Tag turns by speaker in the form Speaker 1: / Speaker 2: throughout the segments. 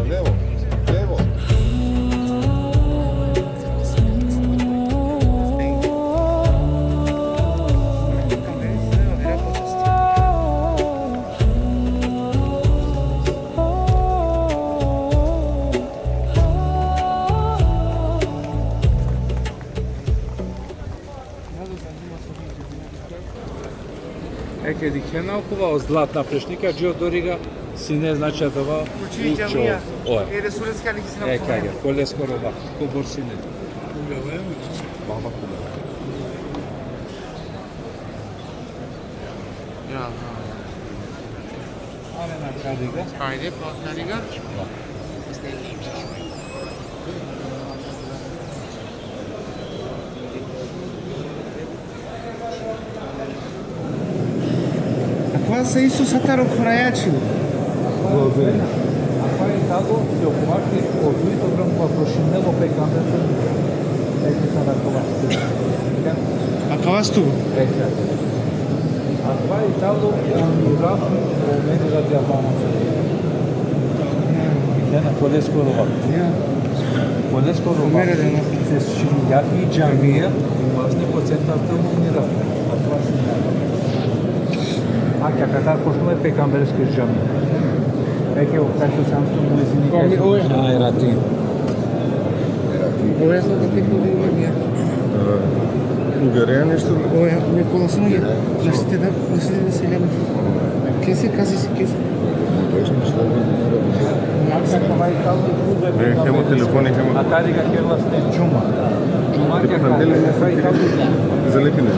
Speaker 1: Levo, levo. Ке дикена окува златна прешника, джио дорига сине значи това учо.
Speaker 2: Е ресурска ли си на
Speaker 1: каге, коле скоро ба, кобор сине. Баба куба.
Speaker 2: Ja.
Speaker 1: Аме на кадига.
Speaker 2: Хайде, по кадига. Каква са Исуса таро хорајачи?
Speaker 1: Благодаря. Ако е таго, се оповаки од дуито грамова прошинело пекамбето, еки са раковаци.
Speaker 2: А кава сту?
Speaker 1: А това е таго, омирав, омени да дјавама. Дена, коле скоро вак. Коле скоро вак. Се шинјаки и джамија, и власне по центарта омирав. А това си а ќе катар почнува пекамберски джами. Еке окашо самсто музини. Ај рати.
Speaker 2: Ова е за да теку да има.
Speaker 3: Угарија нешто?
Speaker 2: Ова е некола само е. Насите да се лема. Ке се кази се ке се.
Speaker 3: Хемо телефони, хемо.
Speaker 1: А тарига ке власне джума. Джума ке кај
Speaker 3: Залепине.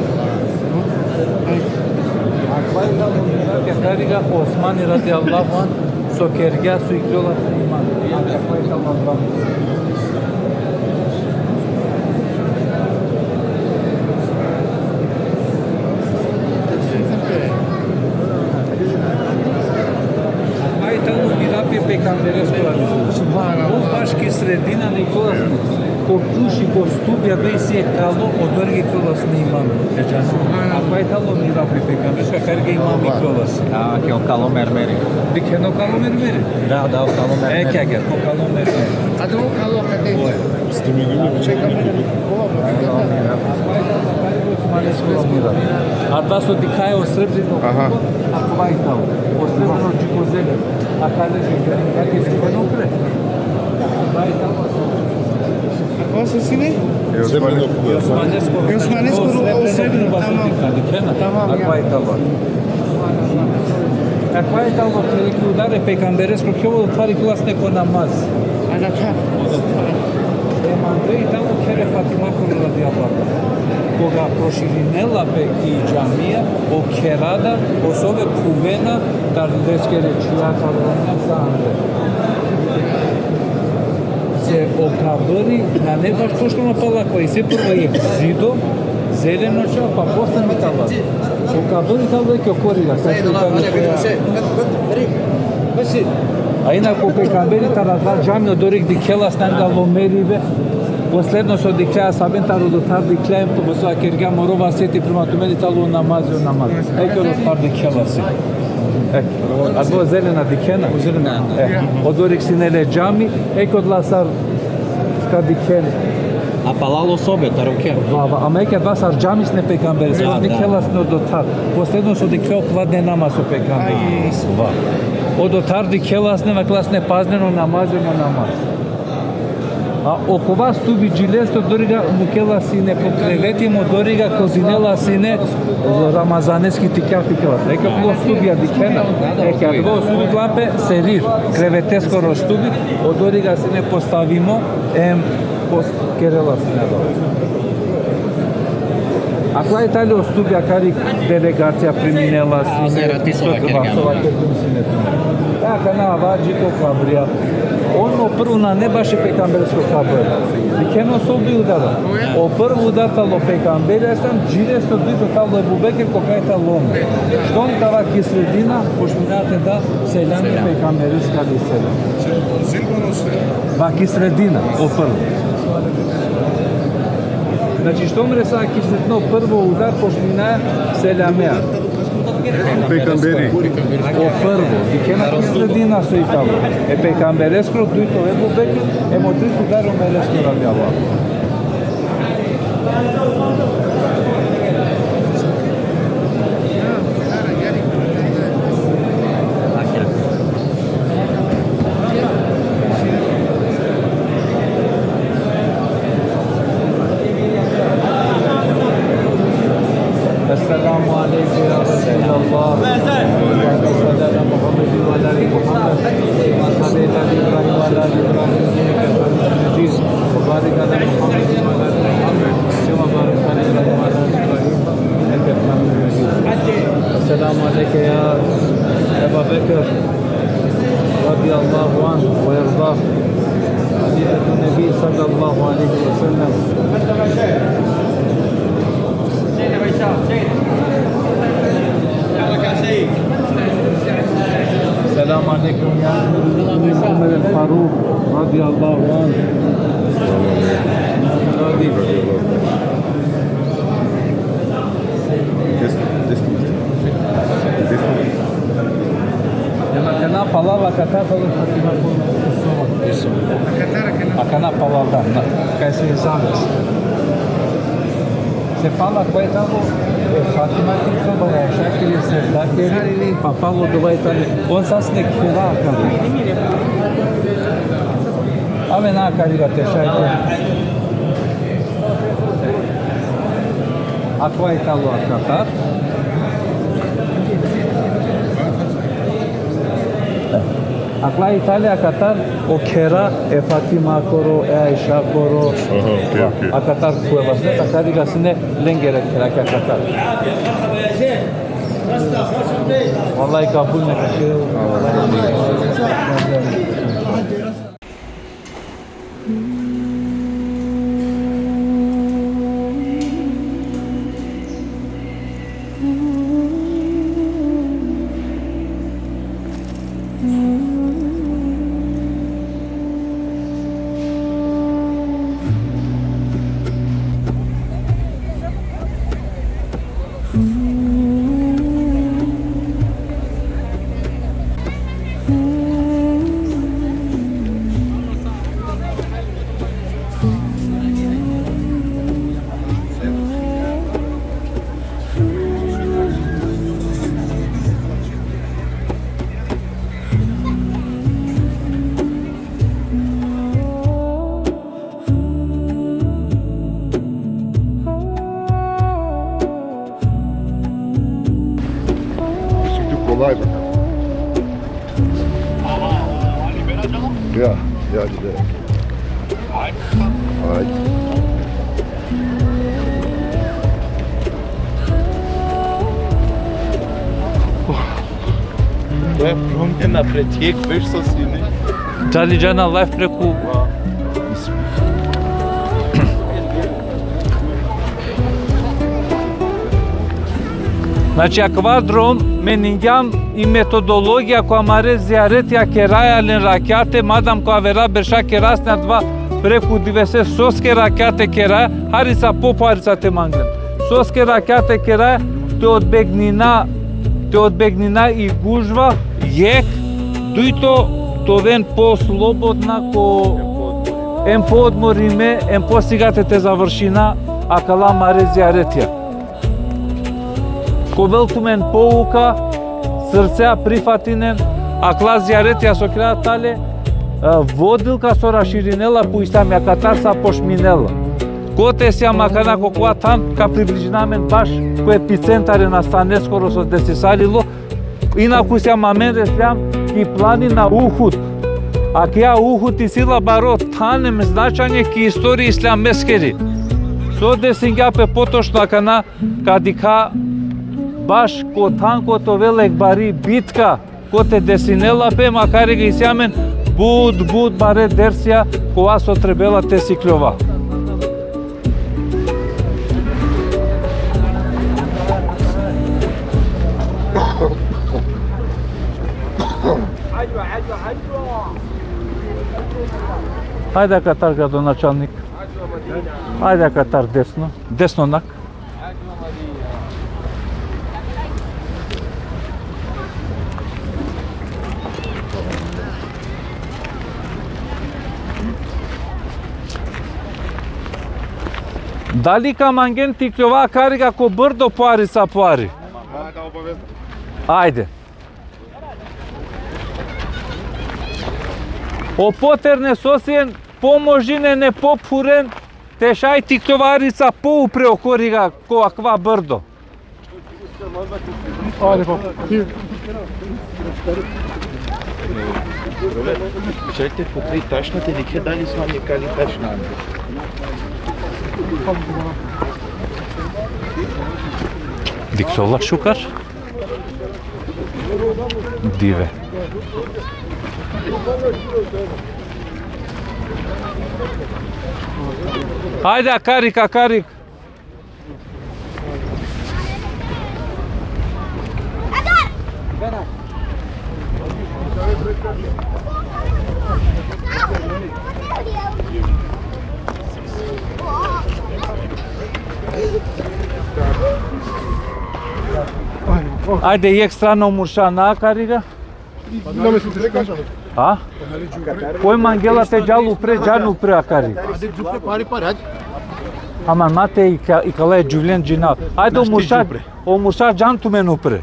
Speaker 1: Тарига Османи ради Аллаху ан со кергја со играла иман. А како е Аллах? Ајтално мирапи пекамберес кола.
Speaker 2: Субханаллах.
Speaker 1: Башки средина Николас. Ко куши, ко ступја бе си е кало, одорги колас не имам. А ајтално мирапи пекамберес, кај имам и колас.
Speaker 4: А, ке о кало мермери.
Speaker 1: Дикено кало мермери?
Speaker 4: Да, о кало мермери.
Speaker 1: Ке, ко кало мермери.
Speaker 2: А да кало каде?
Speaker 3: Сте ми губи,
Speaker 1: А това со дикај осребрено.
Speaker 3: Аха.
Speaker 1: Ако вајтал. Осребрено джикозеле. А каде ќе се пенопре?
Speaker 2: Какво са сине?
Speaker 3: Е, османи.
Speaker 2: Османеско осребрено. Тамам.
Speaker 1: Ако вајтал. Ако вајтал ќе ударе пекамбереско, ќе отвари клас неко намаз.
Speaker 2: А да ка?
Speaker 1: Андреј таму кере Фатима ради Аллах. Кога проширинела бе и џамија, о керада, особе кувена, дардескере чијата роня за Андре. Се окабори на небаш точно на палаква и се прво е зидо, зелено ча, па после метала. Окабори тало е ке окорира. А инако пекамберите разлад џамија дорик дикела станга ломериве, последно со диклеа сабентаро до тар диклеем, по со кергја морова сети приматумени тало намазио намаз. Еке до тар дикела си. А тоа зелена дикена?
Speaker 4: Зелена.
Speaker 1: Од дорик си неле џами, еке од ласар ска дикен.
Speaker 4: А палало собе, тароке.
Speaker 1: Ама еке два сар џами сне пекамбери, со дикела сне до тар. Последно со диклео квадне намаз со пекамбери. Од отарди келасне на класне пазнено намазено намаз. А окова стуби джилесто дорига мукела сине по кревети му дорига козинела сине рамазанески тикафи келас. Ека по стубија дикена. Ека по стуби лампе серир креветеско ростуби од дорига сине поставимо пост керела сине. Ако е тали остубја кари делегација преминела сине, така на ваџито кабрија. Оно прво на не баше пекамберско кабрија. Дикено соби удара. О прво удатало пекамберија сам, джиресто дуито тало е бубекер кокајта лом. Штом тава ки средина, пошминате да селјани пекамберска ли селја. Ваки средина, о прво. Значи, што мре са кисетно прво удар пошмина селјамеа.
Speaker 3: Пекамбери.
Speaker 1: О прво, дикена средина со итало. Е пекамбереско, дуито е бубеки, е мотрит ударо мереско радјава. Assalamu alaikum ya Rasulullah. sallallahu aleyhi ve sellem. Selamun aleyküm ya Ömer el-Faruk radıyallahu anh. Акана палава катата до Фатима Акана палавда, кај се изамес. Se fala que vai estar Fatima que trabalha, já que ele se dá que papalo do vai estar. Onde se ne kira cara. Ave na cara te chai. A qual está lo a Qatar? Aquela Itália, Qatar, o Kera, e Fatima Koro, e Aisha Koro. A Qatar foi bastante, a Kariga sine lengere Kera que a Qatar. Vallahi kabul ne kaçıyor.
Speaker 3: Kolay bakalım. Ya gidelim. Haydi.
Speaker 5: Тоа е промена претек, веш со сини.
Speaker 1: Дали Джана лайф преку Значи, аквадрон, менинѓан и методологија која маре зиарет ја керајален ракјате, мадам која вера берша керасна два преку 90 соске ракјате кераја, хариса попарица те манглен. Соске ракјате кераја, те одбегнина и гужва, јек, дуито товен по-слободна, ем по-одмориме, ем по-сигате те завршина, а кала маре зиаретија. Ковелтумен поука, срцеа прифатинен, а клас зиаретија со креатале, водилка со раширинела по истамија катарса пошминела. Коте сја макана кокоа там, ка приближинамен баш кој епицентаре на стане скоро со десисалило, инаку сја мамен реслям и плани на Ухуд. А кја Ухуд и сила баро танем значање ки историја ислямескери. Со десингјапе поточно акана кадика баш ко танкото велек бари битка, коте десинела пе макаре ги сјамен буд баре дерсија која со требела те сиклова. Ајде Катар градоначалник. Ајде Катар десно. Деснонак. Дали каманген ти клјова карига ко брдо поари са поари? Ајде. О потерне сосиен, поможине не попфурен, тешај ти клјовари са поупре окорига ко аква брдо.
Speaker 5: Чекте покрај ташната или ке дали сма ми кали ташна.
Speaker 1: Диксола шукар? Диве. Ајде, Акарик. Ајде, јек страна умурша на Акарига.
Speaker 3: Намесните не кажам.
Speaker 1: А? Кој мангела те джалу пре Акариг?
Speaker 3: Аде джупре пари, ајде.
Speaker 1: Аман мате и кале джувлен джина. Ајде умурша джан ту мен упре.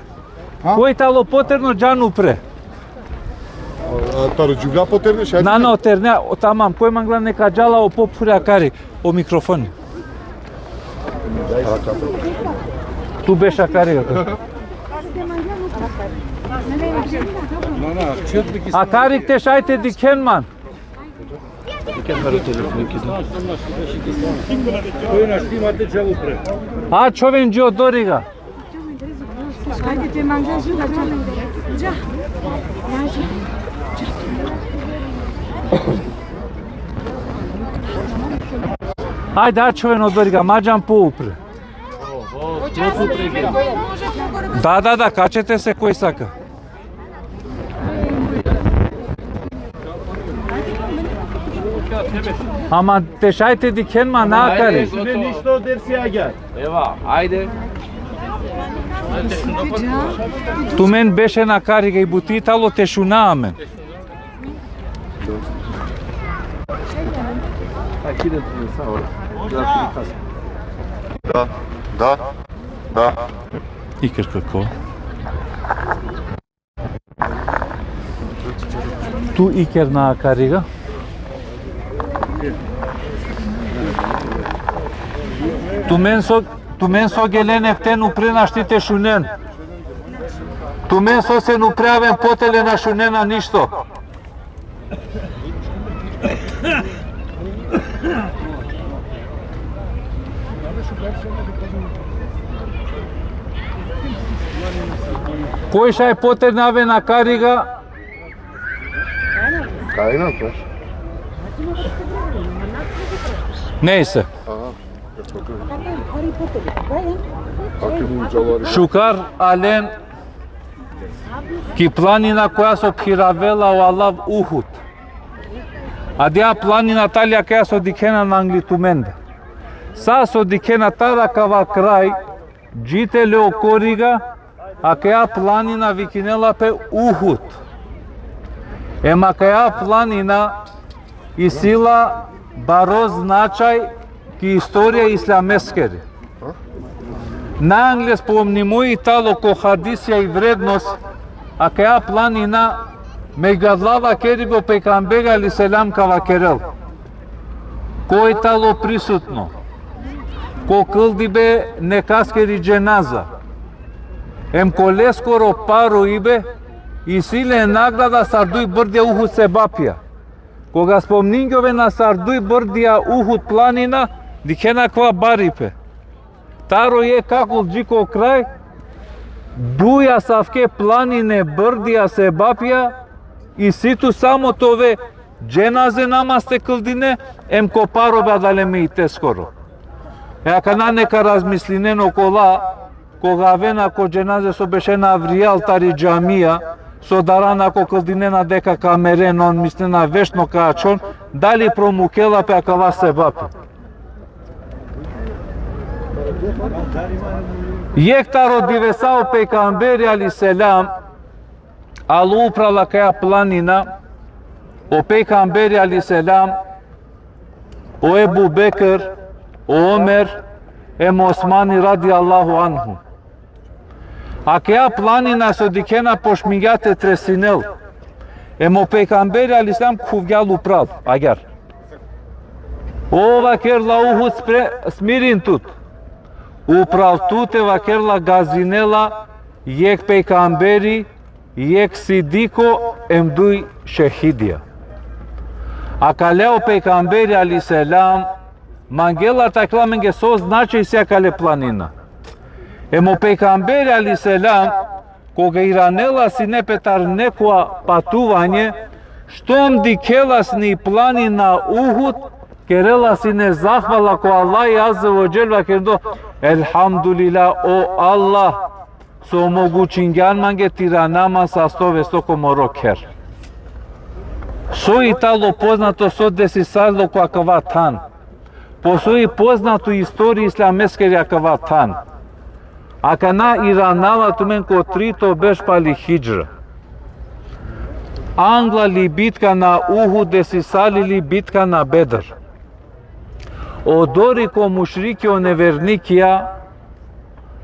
Speaker 1: Кој тало потерно джан упре?
Speaker 3: Таро джувля потернеш, ајде.
Speaker 1: Нано терне, тамам, кој мангла нека джала о попуре Акариг, о микрофони. Ту беше Акарига. Акариг те шајте дикен ман. А човен джо дорига. Ајде, а човен одорига, маđan поупре. Да, качете се кој сака. Ама те шајте дикен ма на Акари.
Speaker 5: Ништо дерси агар. Ева, ајде.
Speaker 1: Ту мен беше на Акарига и бутитало те шунаа мен.
Speaker 3: Да.
Speaker 1: Икер како? Ту икер на Акарига. Ту мен со гелен ефтен упре на штите шунен. Ту мен со се нупреавен потеле на шунена ништо. Кој шај потернаве на Акарига?
Speaker 3: Кај на тоа?
Speaker 1: Не се. Шукар Ален ки планина која со пхиравела о Алав Ухуд. А дија планина талија која со дикена на Англитуменда. Са со дикена тара кава крај, джителе о Корига, а која планина викинела пе Ухуд. Ема која планина и сила баро значај ки историја исламескери. На англес помнимои тало ко хадисија и вредност, а која планина меѓадлава керибо пекамбега или селам кава керел. Кој тало присутно, ко кълди бе некаскери дженаза, ем коле скоро паро ибе и силе награда сардуј брдја Ухуд се бапија. Кога спомнингјове на сардуј брдја Ухуд планина, дикена ква барипе. Таро е како джико крај, дуја савке планине брдија се бапија и ситу само тове дженазе намасте кълдине, ем ко паро бадалеме и те скоро. Ака на нека размислинено кола, кога вена ко дженазе со беше на Авријал тари джамија, со дарана ко кълдинена дека камерен, он мислена вешно каачон, дали промукела пе акава се бапи. Јектаро дивесао пекамбери али селам, алу упрала каја планина, о пекамбери али селам, о Ебу Бекр, о Омер, емо Османи ради Аллаху анху. А каја планина со дикена пошмиѓате тресинел, емо пекамбери али селам кувѓал упрал, агар. Ова керла Ухуд смирин тут. Управ тут ева керла газинела, јек пекамбери, јек сидико, емдуј шехидија. А калео пекамбери али селам, мангела такла менге со значај се кале планина. Емо пекамбери али селам, кога иранела си не петар некоја патување, штом дикелас ни планина Ухуд, керела си не захвала ко Аллах и Азza wa Jalla кердо елхамдулилlah о Аллах со омогучингјан манге тира намаз са сто коморо кер. Со итало познато со деси сарло која кава тан. Посои познато историја исламескерија кава тан. Акана иранава тумен ко трито беш пали хиджра. Англа ли битка на Ухуд деси сали ли битка на Бедр. Одори ко мушрики о неверникија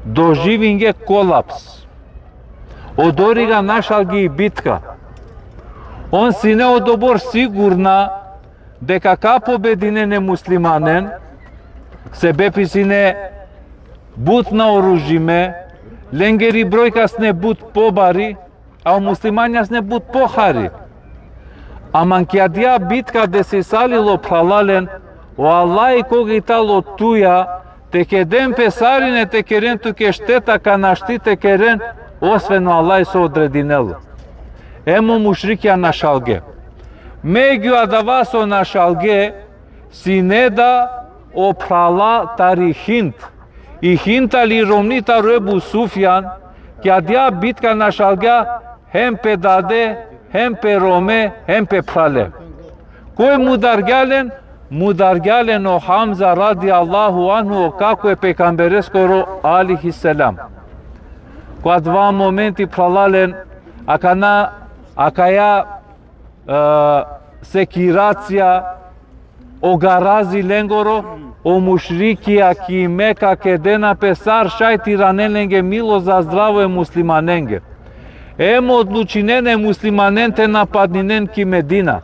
Speaker 1: доживинге колапс. Одори га нашал ги битка. Он си не одобор сигурна дека ка побединене муслиманен се бепи си не бут на оружиме, ленгери бројкас не бут побари, а муслимањас не бут похари. Аман кјадија битка де се салило пралален, о Аллах и кога и тало туја, те кеден песарине те керен туке штета ка наштите керен, освено Аллах со одрединело. Емо мушрикја на шалге. Меѓу адавасо на шалге, си не да опрала тари хинт. И хинта ли ромнита Ебу Суфјан, кјадја битка на шалга, хем пе даде, хем пе роме, хем пе прале. Кој мударгјален? Мударгјален о Хамза ради Аллаху анху, како е пекамберескоро алейхи селам. Која два моменти пралален, акаја секирација, огарази ленгоро, о мушрикија ки мека кедена песар шајти ранеленге мило за здраво е муслиманенге. Емо одлучинене муслиманенте нападнинен ки Медина.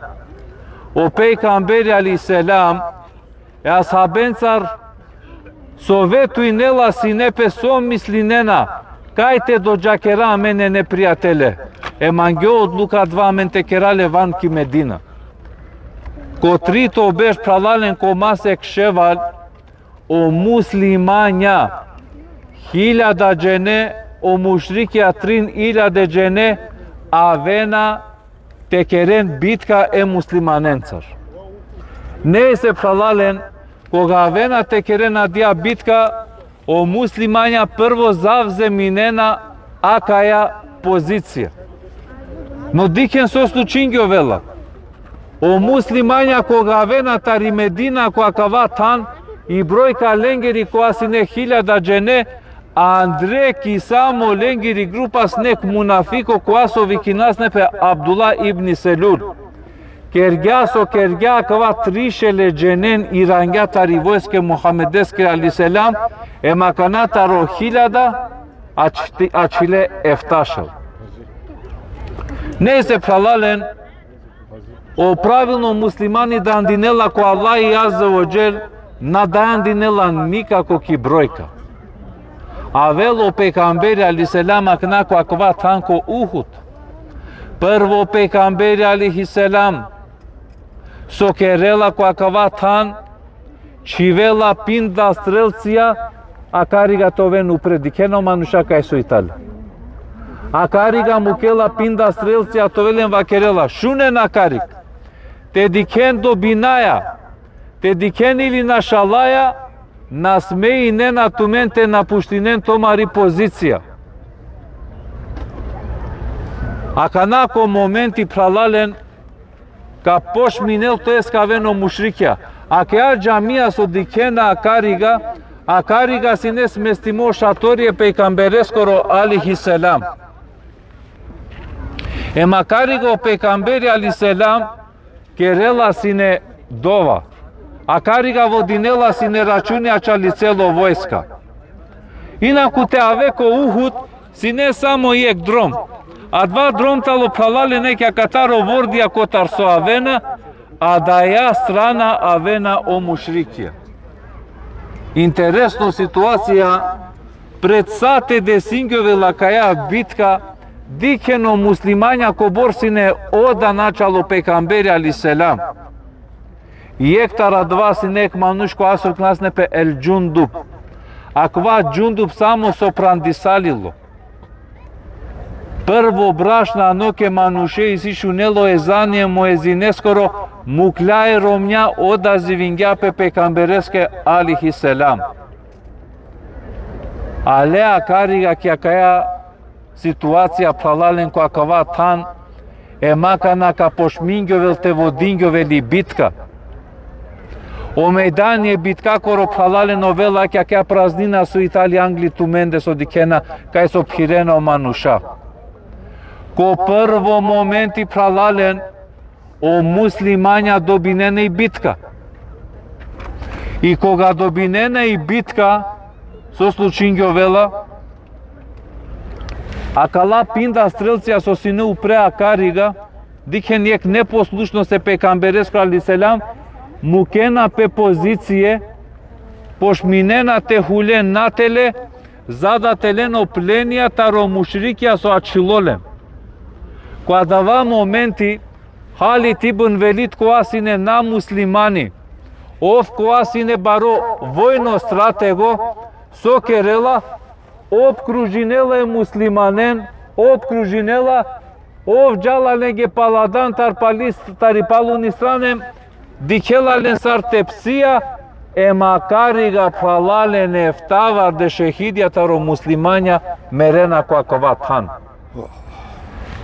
Speaker 1: O pejgamberi alaihissalam e ashabencar sovetu i nela si ne pesom mislinena kajte do gjakera mene ne prijatele e mangjo odluka dva men te kerale van ki Medina. Ko trito besh pralalen ko mase ksheval o muslimanja 1000 gjene o mushrikja 3000 gjene avena te keren bitka e muslimanencar. Ne se pralalen, koga avena te keren adja bitka, o muslimanja prvo zavze minena akaja pozicija. No diken so slučingjo vela. O muslimanja koga avena tari Medina koja kava tan i brojka lengeri koja si ne 1000 gjene, a Andre ki samo lengiri grupas nek munafiko kuasovi kinasne pe Abdullah ibn Selul. Kergjaso kergja kava trishele gjenen irangja tari vojske Muhammedeske aliselam e makanata ro 1000 açile eftašal. Ne se pralalen o pravilno muslimani da andinela ko Allah i Azza wa Jal na da andinela nikako ki brojka. Avelo pejgamberi alaihissalam aknako akva tanko Uhud. Prvo pejgamberi alaihissalam sokerela ko akva tan čivela pinda strelcija akariga toven upredikeno manušaka je su Italija. Akariga mukela pinda strelcija tovelen vakerela šunen akarik. Te diken do binaja, te diken ili na šalaja, насме и не на тументе на пуштинен томари позиција. Аканако моменти пралален ка пошминел тоеска вено мушрикја. Акеа джамија со дикена акарига си не сместимо шаторие пейкамберескоро алейхиселам. Макариго пейкамбери алейхиселам керела си не дова. Акарига водинела си не рачунјача ли цело војска. Инаку те авеко Ухуд си не само јек дром, а два дромтало пралале некја катаро вордија котар со авена, а да ја страна авена о мушрикија. Интересно ситуација, пред сате десингјове лакаја битка, дикено муслимања ко борсине ода начало пекамбери алейхиселам. Јектара два си нек манушко асор класне пе ел джундуб. Аква джундуб само со прандисалило. Прво брашна ноке мануше и си шунело езание моезинескоро Muklaj romnja odazivinja pe pejgambereske alihi selam. Alea kariga kja kaja situacija pralalen koja kava tan makana ka pošmingjove te vodingjove li bitka. O Mejdan je bitka koro pralale novela kja kja praznina su Itali Angli tumende so dikena kaj so phirena o manusha. Ko prvo momenti pralalen o muslimanja dobinene i bitka. I koga dobinene i bitka со случињето вела, а кала пинда стрелција со сине упреа карига, дике нијек непослушно се пекамбереско алиселам, мукена пе позиције, пошминена те хулен нателе, зада телено пленија таро мушрикија со ачилолем. Која дава моменти, Халид ибн Велид која сине на муслимани, ов која сине баро војно стратего, со керела, обкружинела е муслиманен, обкружинела, ов джалаленге паладан тарипалуни странем, дикелален сар тепсија, макарига пралален ефтавар де шехидија таро муслимања мерена која кова тан.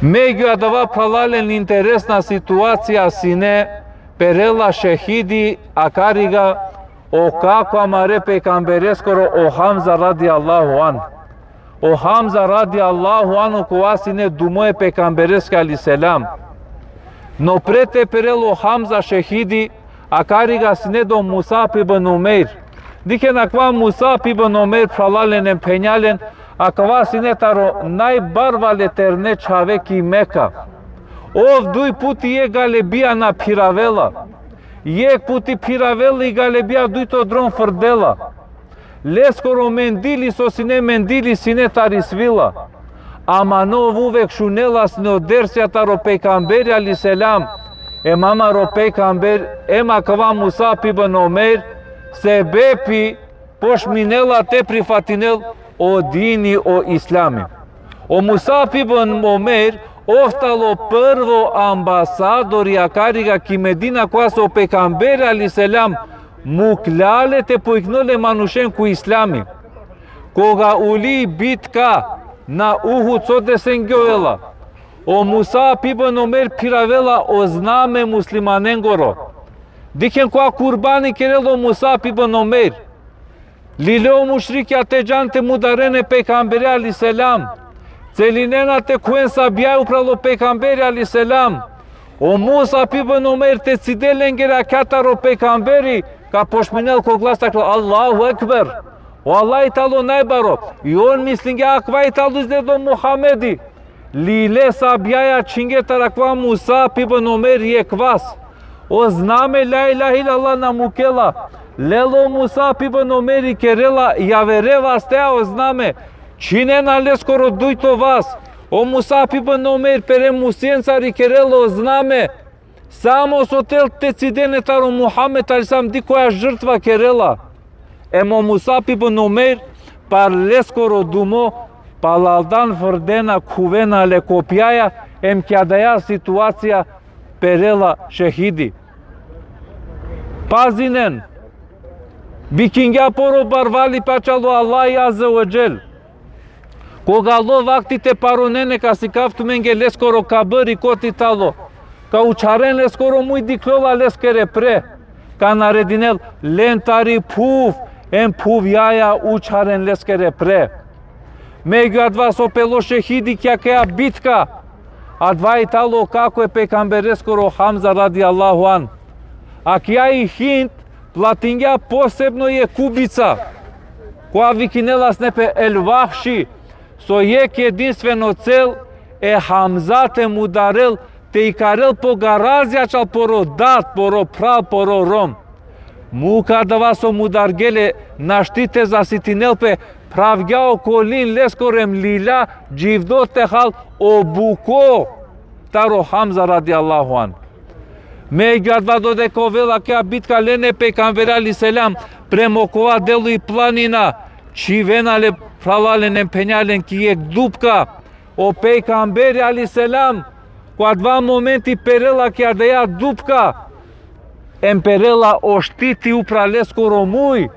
Speaker 1: Меѓу адава пралален интересна ситуација сине, перела шехиди, акарига, o kako amare pejgambereskoro o Hamza radijallahu an. O Hamza radijallahu anu koја sine dumoje pejgambereske aliselam. No prete perelo Hamza šehidi, a kariga sine do Musab ibn Umeir. Dike na kva Musab ibn Umeir pralalen penjalen, a kva sine taro najbarvale terne čaveki Meka. Ov duj puti je galebija na piravela. Jek puti piravela i galebija dujto dron frdela. Leskoro mendili so sine mendili sine tarisvila. Ama nov uvek šunela sine odersja taro pejkamberi aliselam. Mama ro pejkamber, ema kava Musab ibn Umeir, se bepi pošminela te prifatinel o dini o islami. O Musab ibn Umeir oftalo prvo ambasador i akariga ki Medina koja su pejkamberi aliselam muklale te poiknule manushen ku islami. Koga uli bitka na Uhud sote sengjoela. O Musab ibn Umeir piravela o zname muslimanengoro. Diken koja kurbani kerelo Musab ibn Umeir. Lileo mushriki atejan te mudarene pejkamberi aliselam. Celinena te kuen sabia upralo pejkamberi aliselam. O Musab ibn Umeir te cidelengera kataro pejkamberi ka pošminel ko glas taklo Allahu Ekber. O Allah italo najbaro. I on mislinge akva italo izdedo Muhamedi. Lile sabjaja čingetara kva Musab ibn Umeir je kvas. O zname la ilaha illallah na mukela. Lelo Musab ibn Umeir i kerela javereva stea o zname. Činena leskoro dujto vas. O Musab ibn Umeir pere musjencar i kerelo zname. Samo so te cidene taro Muhammed alisam di koja žrtva kerela. Emo Musab ibn Umeir par leskoro dumo palaldan vrdena kuvena le kopjaja kjadaja situacija perela šehidi. Pazinen, vikingja poro barvali pačalo Allah azza wa jel. Koga lo vakti te paronene ka si kaftu menge leskoro kabări koti talo. Ka učaren leskoro mui diklola leskere pre. Ka naredinel lentari puf, puf jaja učaren leskere pre. Među adva so pelo šehidi kja kja bitka. Adva i talo kako je pejkambereskoro Hamza radijallahu an. A kja i hint platingja posebno je kubica. Koja vikinela snepe el vahši. So jek jedinstveno cel Hamza te mudarel te i karel po garazja čal poro dat, poro prav, poro rom. Muka dava so mudargele naštite za sitinelpe pravgja okolin leskorem lila dživdo te hal obuko taro Hamza radijallahu an. Među adva dodeko vela kja bitka lene pejkamberi aliselam premokova delu i planina čivenale pralalen penjalen ki jek dupka o pejkamberi aliselam ko adva momenti perela kja deja dupka Емперела оштити упра лескоро муй.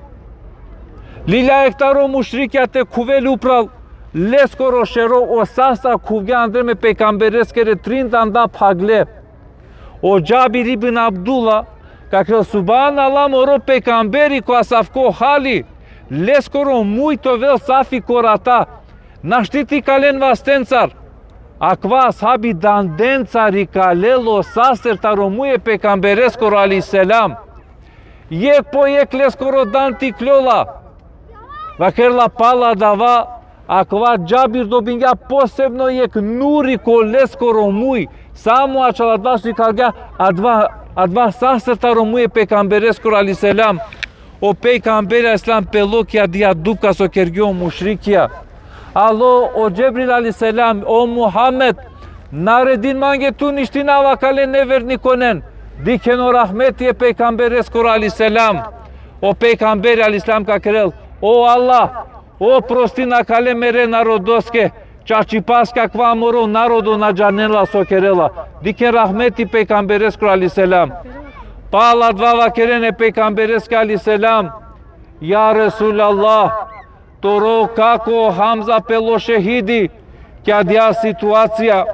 Speaker 1: Лиля ектаро мушрикя те кувели упра лескоро шеро осаса кувге андреме пейгамберескере тринданда пагле. O Cabir ibn Abdullah, kakre subhanallah moro pejgamberi ko asafko hali, leskoro muito vel safi korata, na štiti kalen vastencar, akva ashabi dandencari kalelo saster taromuje pejgambereskoro ali selam, jek po jek leskoro danti kljola, vakerla pala dava, akva Cabir dobinja posebno jek nuri ko leskoro muj, samo acela dva su kalga, a dva sasrta romuje pejgambereskor ali selam. O pejgamberi islam pelokja dia dupka so kergio mushrikia. Alo o Cebril ali selam, o Muhammed, naredin mange tu nishtina vakale neverni konen. Diken o rahmeti je pejgambereskor ali selam. O pejgamberi ali selam kakrel, o Allah, o prostina kale mere narodoske, Čačipaska kva moro narodu na džanela sokerela. Diken rahmeti pejgambereskor ali selam. Pala dva vakerene pejgambereske ali selam. Ja Resulallah, toro kako Hamza pelo šehidi, kja dja situacija.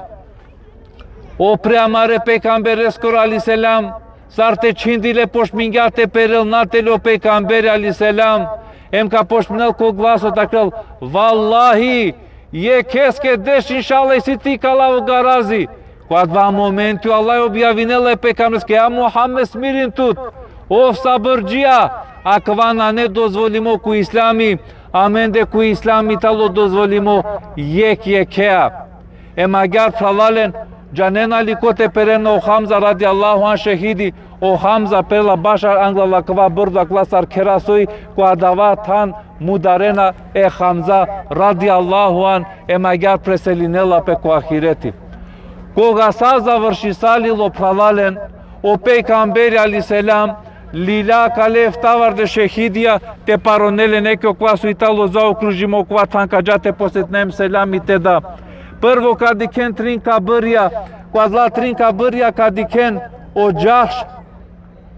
Speaker 1: O preamare pejgambereskor ali selam, sarte čindile pošmingjate perel natele o pejgamberi ali selam. Em ka pošminel kog vaso takrel, vallahi, je keske desh inshallah si ti kala u garazi. Kad va momentu Allah objavinele pejgamberske, ja Muhammed smirin tut. O sabırcıya, akvana ne dozvolimo ku islami, amende ku islami talo dozvolimo yekea. Emagar falalen Canena likote pereno o Hamza radiallahu an şehidi, o Hamza perla başar anglala kva burda klasar kerasoi ku adava tan mudarena e Hamza radiallahu an emagar preselinela pe ku ahireti. Koga sa završi salilo falalen o pejgamberi ali selam lila kalef tavar de šehidija te paronele neke kva su italo zaokružimo kva tankađate posetnem selam i te da. Prvo kad diken trinka bërja, kva trinka bërja kad diken o Jahsh,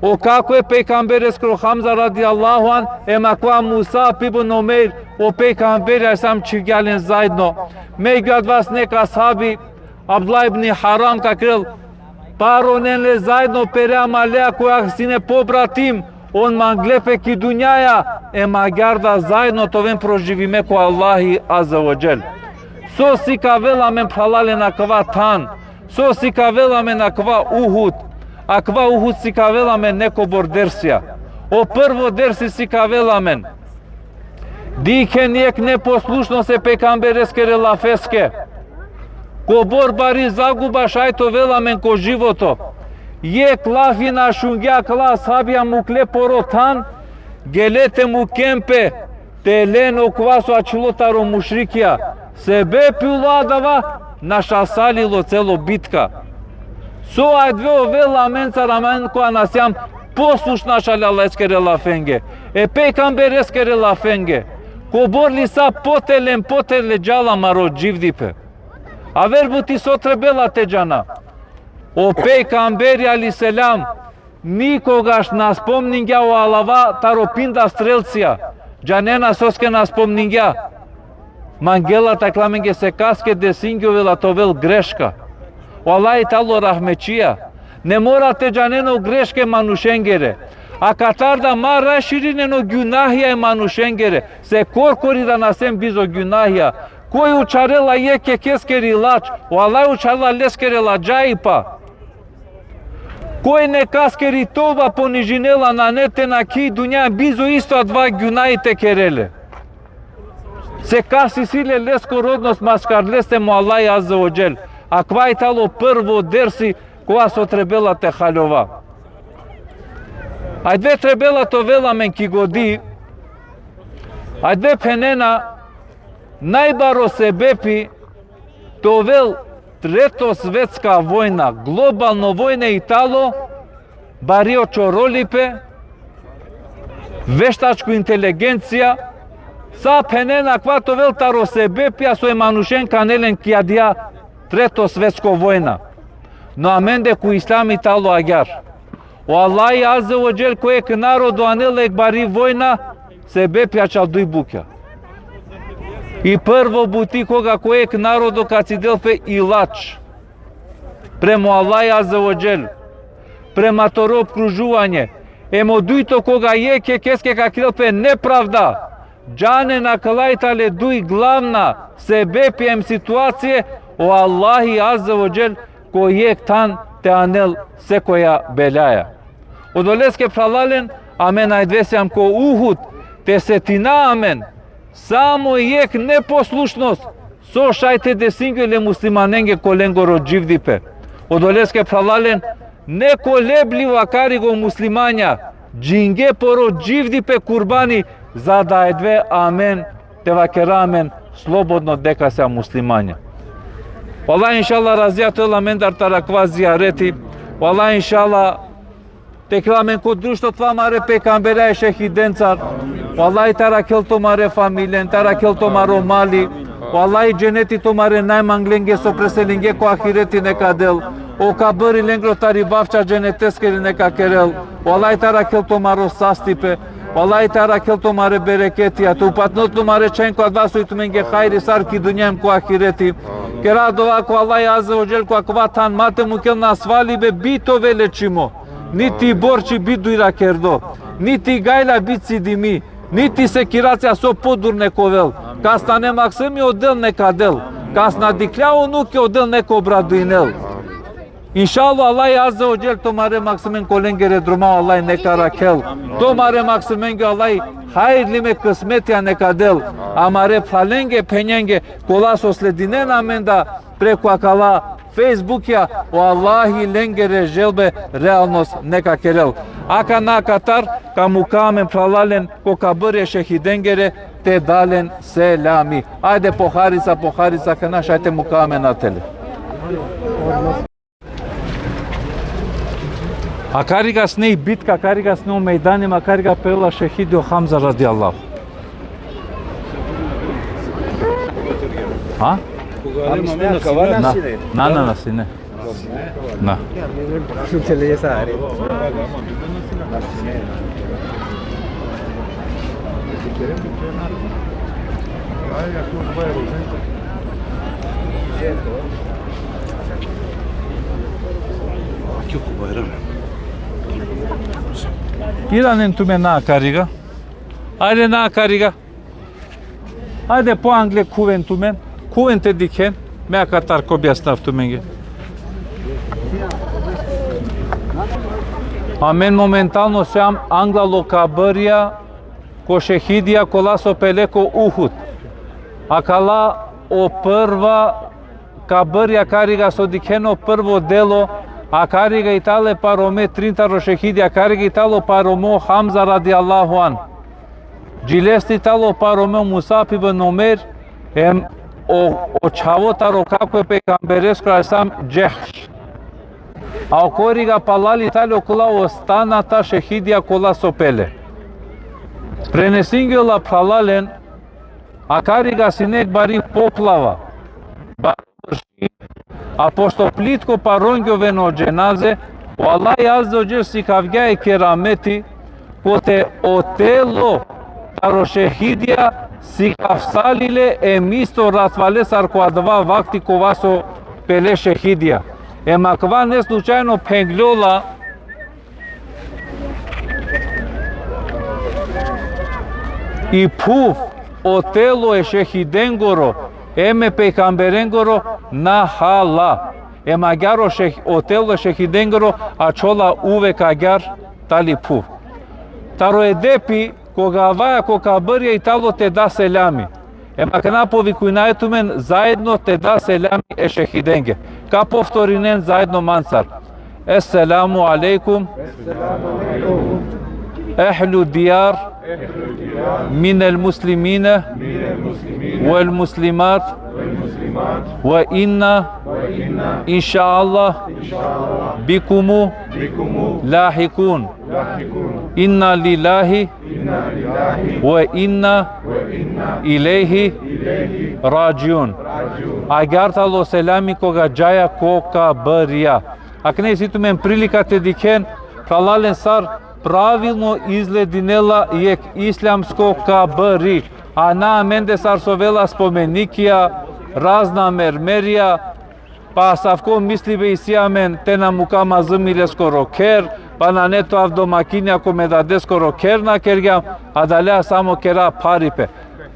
Speaker 1: o kako je pejgambereskor Hamza radijallahu an, ema kva Musa ibn Umeir, o pejgamberi sam čivgjalen zajedno. Među od vas neka sahabi, Abdullah ibn Haram kakrel, paronenle zajedno pereama lea koja sine pobratim, on manglepe ki dunjaja, ema garda zajedno to ven proživime ko Allahi azza wa jel. So si kavela men pralale na kva tan, so si kavela men na kva Uhud, a kva Uhud si kavela men neko bordersija. O prvo dersi si kavela men. Dike nijek neposlušno se pejgambereske relafeske. Ko borbari zaguba šajto vela men ko životo. Je klafina šungja kla sabija mukle porotan, gelete mu kempe, teleno kvaso ačilotaro mušrikija. Sebe piuladava naša salilo celo bitka. So aj dveo vela menca ramen koja nas jam poslušna šaljaleske relafenge. E pejgambereske relafenge. Ko borli sa potele džala maro dživdipe. A verbuti so trebela te džana. O pejgamberi ali selam nikogaš nas pomningja o alava taropinda strelcija. Džanena soske nas pomningja. Mangela taklamenge se kaske desingjovela to vel greška. O Allah italo rahmećija. Ne morate džaneno greške manušengere. A katarda ma raširineno günahija je manušengere. Se korkori da nasem bizo günahija. Koji učarela jeke keskeri lač, o Allah učarela leskere lađaipa. Koji ne kaskeri toba ponižinela na nete na ki dunja bizo isto dva günahite kerele. Se kasi sile lesko rodnost maskarleste mu Allah azza wa jel. A kva je talo prvo dersi koja so trebela te haljova. A dve trebela to vela men ki godi, a dve penena najbaro se bepi to vel treto svetska vojna, globalno vojne italo, bario čorolipe, veštačku inteligencija, sa penena kva to vel taro se bepija so je manušen kanelen kja dija treto svetsko vojna. No amende ku islami talo agar. O Allahi Azze ve Cel koje k narodu anel e bari vojna, sebe pjačal duj bukja. I prvo buti koga koje k narodu kad si delfe ilač. Prema Allahi Azze ve Cel, prema toro obkružuvanje, emo dujto koga je keske kakrilpe nepravda, džane na kalajtale duj glavna sebe pijem situacije, o Allahi Azze ve Cel koje tan te anel se koja beljaja. Od oleske pralalen, amen ajdvesjam ko Uhud, te setina amen, samo jek neposlušnost, so šajte desingele muslimanenge kolengoro dživdipe. Od oleske pralalen, ne kolebliva karigo muslimanja, džinge poro dživdipe kurbani, zada je dve amen, te vakeramen, slobodno deka se muslimanja. Vallahi inşallah razijatu amen dar tarakva ziyareti, vallahi inşallah tekramen kod društvo tvamare pekambera e šehidencar, vallahi tarakel tomare familjen, tarakel tomaro mali, vallahi ceneti tomare najmanglenge so preselenge ko ahireti neka del, o kabri lengro tari bavča ceneteskeri neka kerel, vallahi tarakel tomaro sastipe, vallahi tarakel tomare bereketi, tu patnot tomare čenko advasu i tumenge hayri sarki dunjem ko ahireti, Kera dova ko Allahi Azze ve Cel ko akvatan mate mukel nasvali be bito velečimo. Niti borči bidu ira kerdo, niti gajla bici dimi, niti sekiracija so podur neko vel. Kasna ne maksimi odel neka del, kasna dikljao nuke odel neko braduinel. İnşallah Allahi Azze ve Cel tomare maksimen kolengere druma Allahi neka rakel. Tomare maksimen ge Allahi hayırlı me kısmet ya neka del. Amare falenge penenge kolasosle dinen amenda preko akala Facebook ya o Allahi lengere jelbe realnos neka kerel. Aka na katar kamukamen pralalen ko kabire şehidengere te dalen selami. Ajde poharisa kana šajte mukamen atele. A kariga sneh bitka, kariga sneh u mejdanima, kariga pela šehidio Hamza radijallahu. Ha? Na sine. Na. Iranen tume na kariga. Ajde na kariga. Ajde po angle kuven tumen. Kuven te diken. Mea katar ko bjasnav tumenge. Amen momentalno se am angla lokabăria ko šehidia kolaso peleko Uhud. Akala o prva kabăria kariga so dikeno prvo delo a kariga itale parome 30 rošehidia kariga italo paromo Hamza radijallahu an. Gilesti italo paromo Musab ibn Umer em o čavotaro kako je pekamberesko asam Jehš. A o koriga palali italo kola ostana ta šehidia kola sopele. Prenesingiola palalen a kariga sinek bari poplava. A pošto plitko parongjoveno dženaze, o Allahi Azze ve Cel si kavgja e kerameti, ko te o telo taro šehidija si kavsalile e misto ratvalesar ko adva vakti ko vaso pele šehidija. E makva ne slučajno pengljola i puf o telo e šehidengoro eme pejgamberengoro na hala. E magaro otelo šehidengoro a čola uvek agar tali pu. Taro e depi koga vaja koga bërja i talo te da selami. E makana povikujnajetumen zajedno te da selami e šehidenge. Ka povtorinen zajedno mansar. Esselamu alaikum. أهل الديار من المسلمين والمسلمات وإنا إن شاء الله بكم لاحقون إنا لله وإنا إليه راجعون. Agartalo selami koga džaja koka bërja. Ak ne si tu men prilika te diken пралален сар правилно излединела јек ислямско кабри, а на менде сар совела споменикија, разна мермерија, па савко мисливе и сиамен те на мукама змиле скоро кер, па на нето авдомакинја коме даде скоро кер на кергјам, а далеа само кера парипе.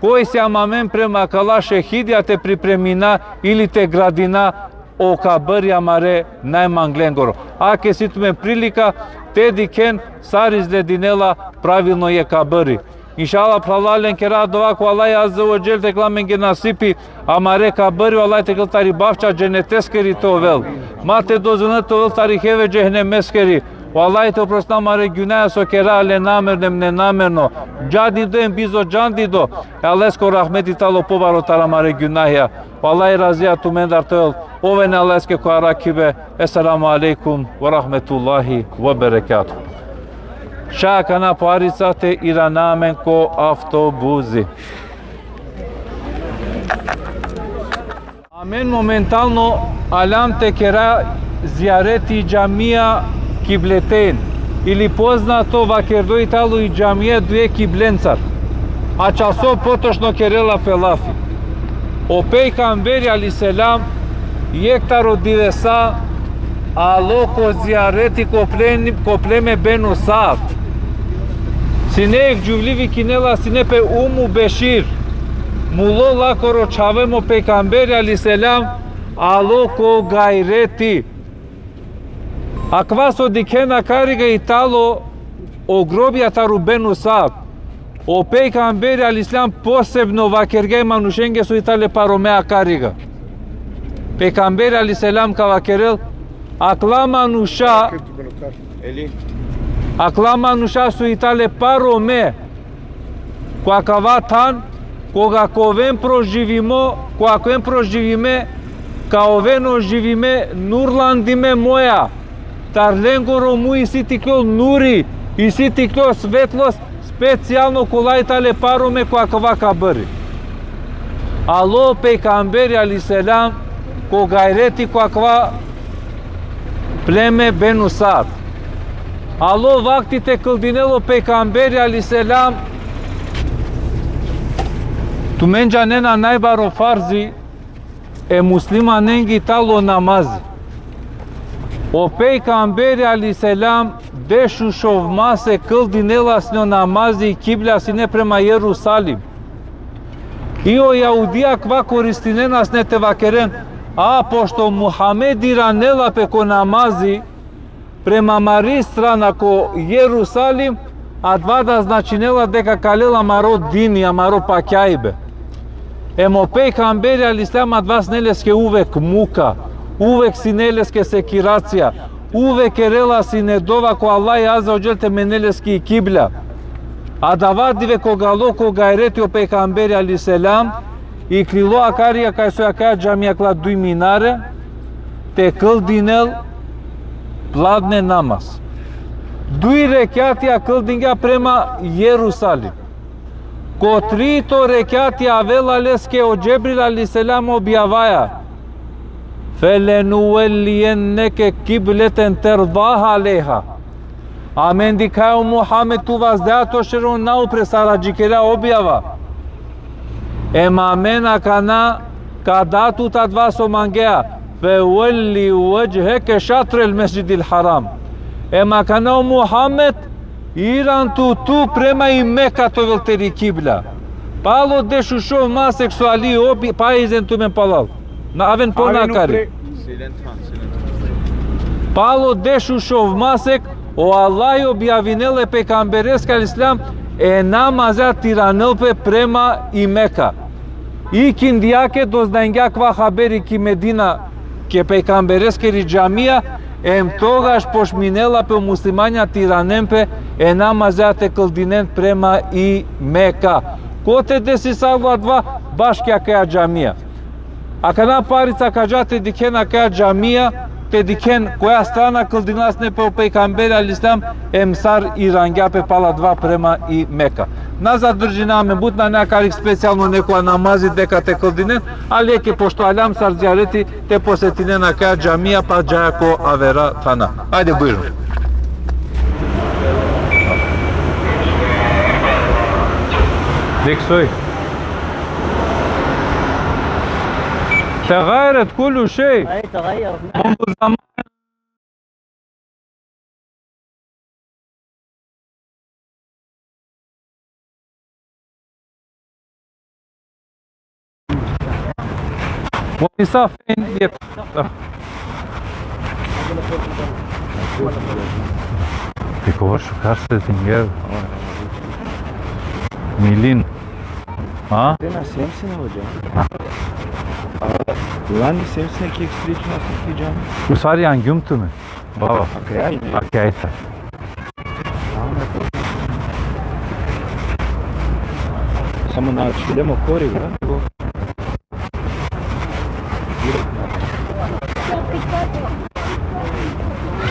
Speaker 1: Кој се амамен према кала шехидија те припремина или те градина о кабрија маре најмангленгоро. А ке ситуме прилика, те дикен сар излединела правилно е кабри. Иншалла пралален кера дова ко Аллах азza wa jal te klamen ge nasipi amare kabri Аллах те тари бавча дженетескери то вел. Мате дозунат то вел тари хеве джехнемескери. Аллах те опросна маре гюнаја со кера ле намернем не намерно. Джади доем бизо джанди до. Аллах ко рахмети тало побаро тара маре гюнаја. Аллах разија ту мендар тол. Ове на Аллахке ко аракибе. Есаламу алейкум ва рахметуллахи ва берекату. Шакана парицате иранамен ко автобузи. Амен моментално алам те кера зиарети джамија киблетен или познато вакердо итало и джамија дуе кибленцар. А часо потошно керела фелафи. О пейгамбери алейхиселам јектаро дивеса ало ко зиарети коплеме бену Саад. Сине ġuvlivi kinela sinepe Umu Beshir. Mulo lakoro çavemo Peygamberi aleyhisselam alo ko gayreti. Akvaso dikena kariga italo o grobja taru benu Sаад. O Peygamberi aleyhisselam posebno vakergej manushenge su itale paromea kariga. Peygamberi aleyhisselam ka vakerel akla manusha
Speaker 5: Eli.
Speaker 1: Aklama nusha su itale parome cu acava tan koga kovem proživimo koakovem proživime kaoveno živime nurlandime moja tarlengoro mu isi tiklo nuri isi tiklo svetlost specijalno kola itale parome cu acava kabri alo Peygamberi aleyhisselam ko gayreti cu acava pleme benu Sаад. Alo vakti te këldinelo Peygamberi aleyhisselam tu menja nena najbaro farzi e muslima nengi talo namazi. O Peygamberi aleyhisselam deshu shovmase këldinela snjo namazi kibla sine prema Jerusalim. Io jaudia kva koristinena sne te vakeren a pošto Muhamed iranela pe ko namazi prema mari strana ko Jerusalim, a двада значинела дека калела маро дини, а маро пакјајбе. Емо Peygamberi aleyhisselam ad vas neleske uvek muka, uvek si neleske sekiracija, uvek erela si nedova ko Allah azza wa jal te meneleski i kibla. A davadive ko galo ko gaireti o Peygamberi aleyhisselam, i klilo akaria kaj so jaka džamija kla duj minare, te këldinel Pladne namaz. Duj rekjatja këldinga prema Jerusalim. Ko trito rekjatja avela leske o Džebril aleyhisselam objavaja. Felenuwelliyenneke kibleten terdaha aleha. Amen dikaju Muhammed tu vas dato shiron nau pre sarajikera objava. Ema amena kana kadatu tad vas o mangea. فولي وجهك شطر المسجد الحرام. Ema kanao Muhammed iran tu prema i Meka to velteri kibla. Palo deshu shov ma seksuali obi paizen tu men palal. Na aven po na kari. Palo deshu shov masek o Allah objavinele Peygambereska aleyhisselam e namaza tiranelpe prema i Meka. I kindijake doznanja kva haberi ki Medina ke Peygambereskeri džamija em togaš pošminela pe muslimanja tiranempe e namazja te këldinen prema i Meka. Ko te desi salva dva bashkja kaja džamija. A kana parica kađate dikena kaja džamija te diken koja strana këldinasne pe Peygamberi aleyhisselam emsar irangja pe pala dva prema i Meka. Nazad držiname butna nekakvih specijalno nekoja namazi deka te këldinen, ali eke pošto alam sar zijareti te posetine na kaja džamija pa džajako avera tana. Ajde bujrum. ديك شوي تغيرت كل شيء
Speaker 6: اي تغير
Speaker 1: منذ زمان. والنساء فين شو كارثة تنجر ميلين ها
Speaker 5: Na Semsina hocam. Güvenli Semsin'deki ekstrikini nasıl diyeceğim?
Speaker 1: وصار ينجمتو من بابا
Speaker 5: Akayal mı?
Speaker 1: حكايتها
Speaker 5: Samo znači, idemo koriv, da?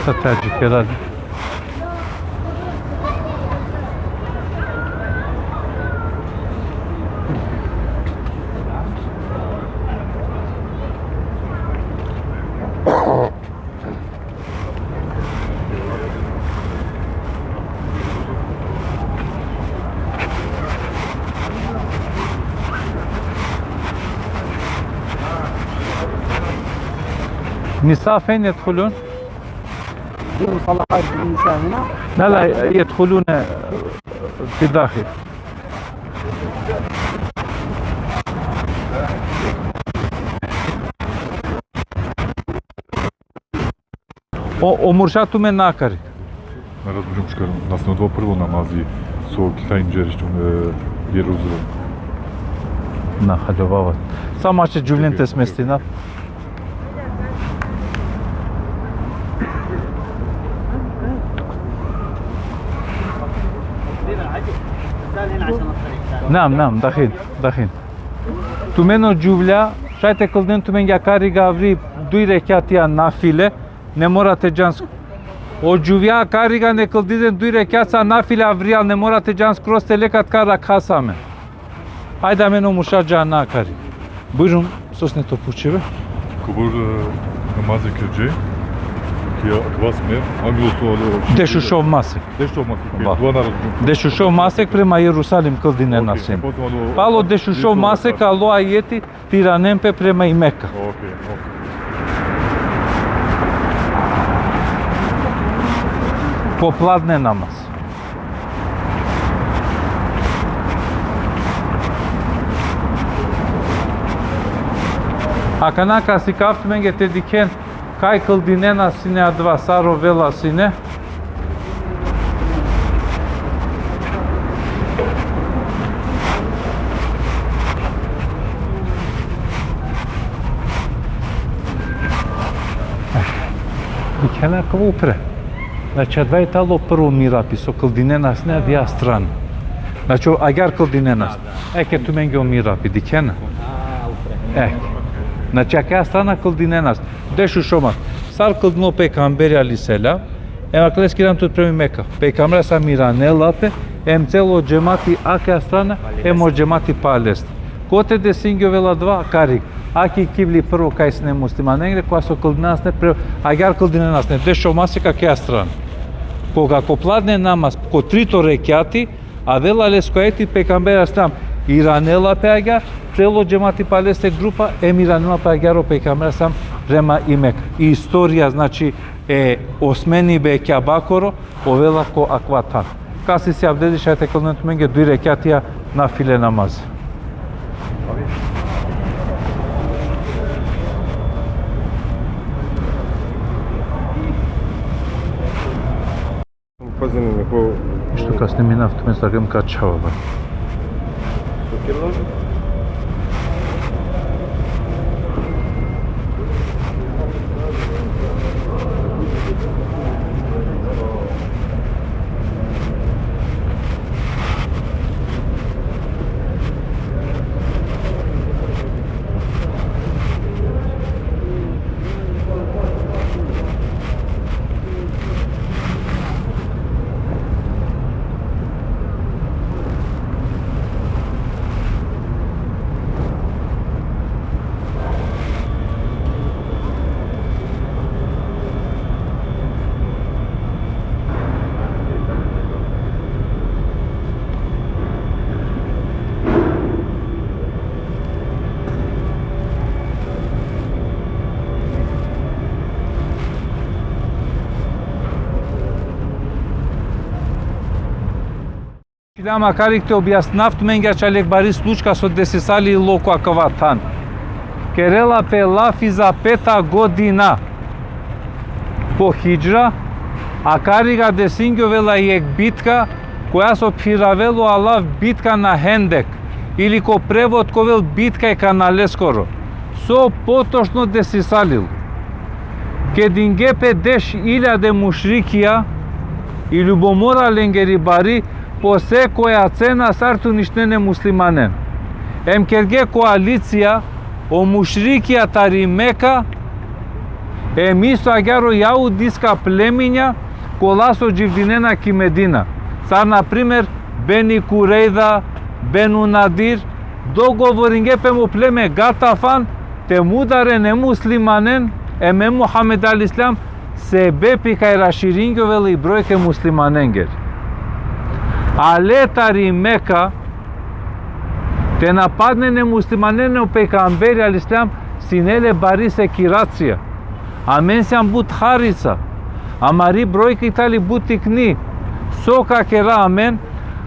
Speaker 1: šta traži kada النساء فين يدخلون؟
Speaker 6: صلاحات النساء هنا
Speaker 1: لا لا يدخلون في الداخل. Омуршату ме накари.
Speaker 7: Не разбирам што кажам. Нас на два прво намази со Китајнџери што Јерузалем.
Speaker 1: На хаџавават. Само че џувленте сместина. نعم داخل تمنو جوبلا شايت кылдын туменге кари гаври дуй рекатија нафиле не морате џанс о џувја карига не кылдиден дуй рекаца нафиле авриал не морате џанс кросте лекат кара касаме ајда мено муша џана кари бујрум сосне топучеве
Speaker 7: Кобур намази кеџе. Кија квас ме англосо
Speaker 1: дешушов масек
Speaker 7: Дешто маси.
Speaker 1: Ба.
Speaker 7: Два на разбирам.
Speaker 1: дешушов масек према Јерусалим кылдине насен Пало дешушов масек ало ајети тиранемпе према и Мека.
Speaker 7: Окей.
Speaker 1: Попладне намаз. Аканака си кафтменге те дикен кај кылдинена сине адва саро вела сине. Дикена каво упре. Значи, два итало прво мирапи со кылдинена сине дија страна. Значи, агар кылдинена еке ту менге мирапи дикена. Значи, ака страна кылдинена дешу шомат. Сар кылдино пейгамбери алейхиселам ема клескирам тут преми Мека. Пейгамбер са миранелапе ем цело џемати ака страна емо џемати палест. Коте де сингјо вела два карик. Аки кивли прво кај сне муслиманенгре која со кылдиненас не прво агар кылдиненас не дешо масика кеја страна. Кога попладне намаз ко трито рекјати, а вела лескоети пейгамбер алейхиселам иранела пеага цело џемати палесте група емиранела пеагаро пейгамбер сам према имек. И историја значи е осмени бе кјабакоро овела ко акватан. Каси се абдеди шајте кылнет менге дуј рекјатија на филе намаз.
Speaker 3: Пазени неко
Speaker 1: Што касне минав туме сагам качава. Ислам акарикте објаснавт менга чалек бари случка со десисали локо акаватан. Керела пелафи за 5 година по хиджра, акарига десингјовела јек битка која со пиравело Аллах битка на Хендек или ко превод ковел битка е каналескоро. Со потошно десисалил. Кедингепе деш илјаде мушрикија и љубомора ленгери бари по секоја цена сарту ништене муслиманен. Керге коалиција о мушрикија тари Мека мисо агјаро јаудиска племиња коласо дживдинена ки Медина. Сар, например, Бени Курейда, Бену Надир, договорингепе му племе Гатафан, те мударе не муслиманен, еме Мухамед ал-Ислам, се бепи кај раширингјовел и бројке муслиманенгер. А летари Мека, те нападнене муслиманене пейгамбери ал-Ислам, синеле бари се кирација. А мен сам бут харица, а мари бројки тали бутикни, сока кера амен,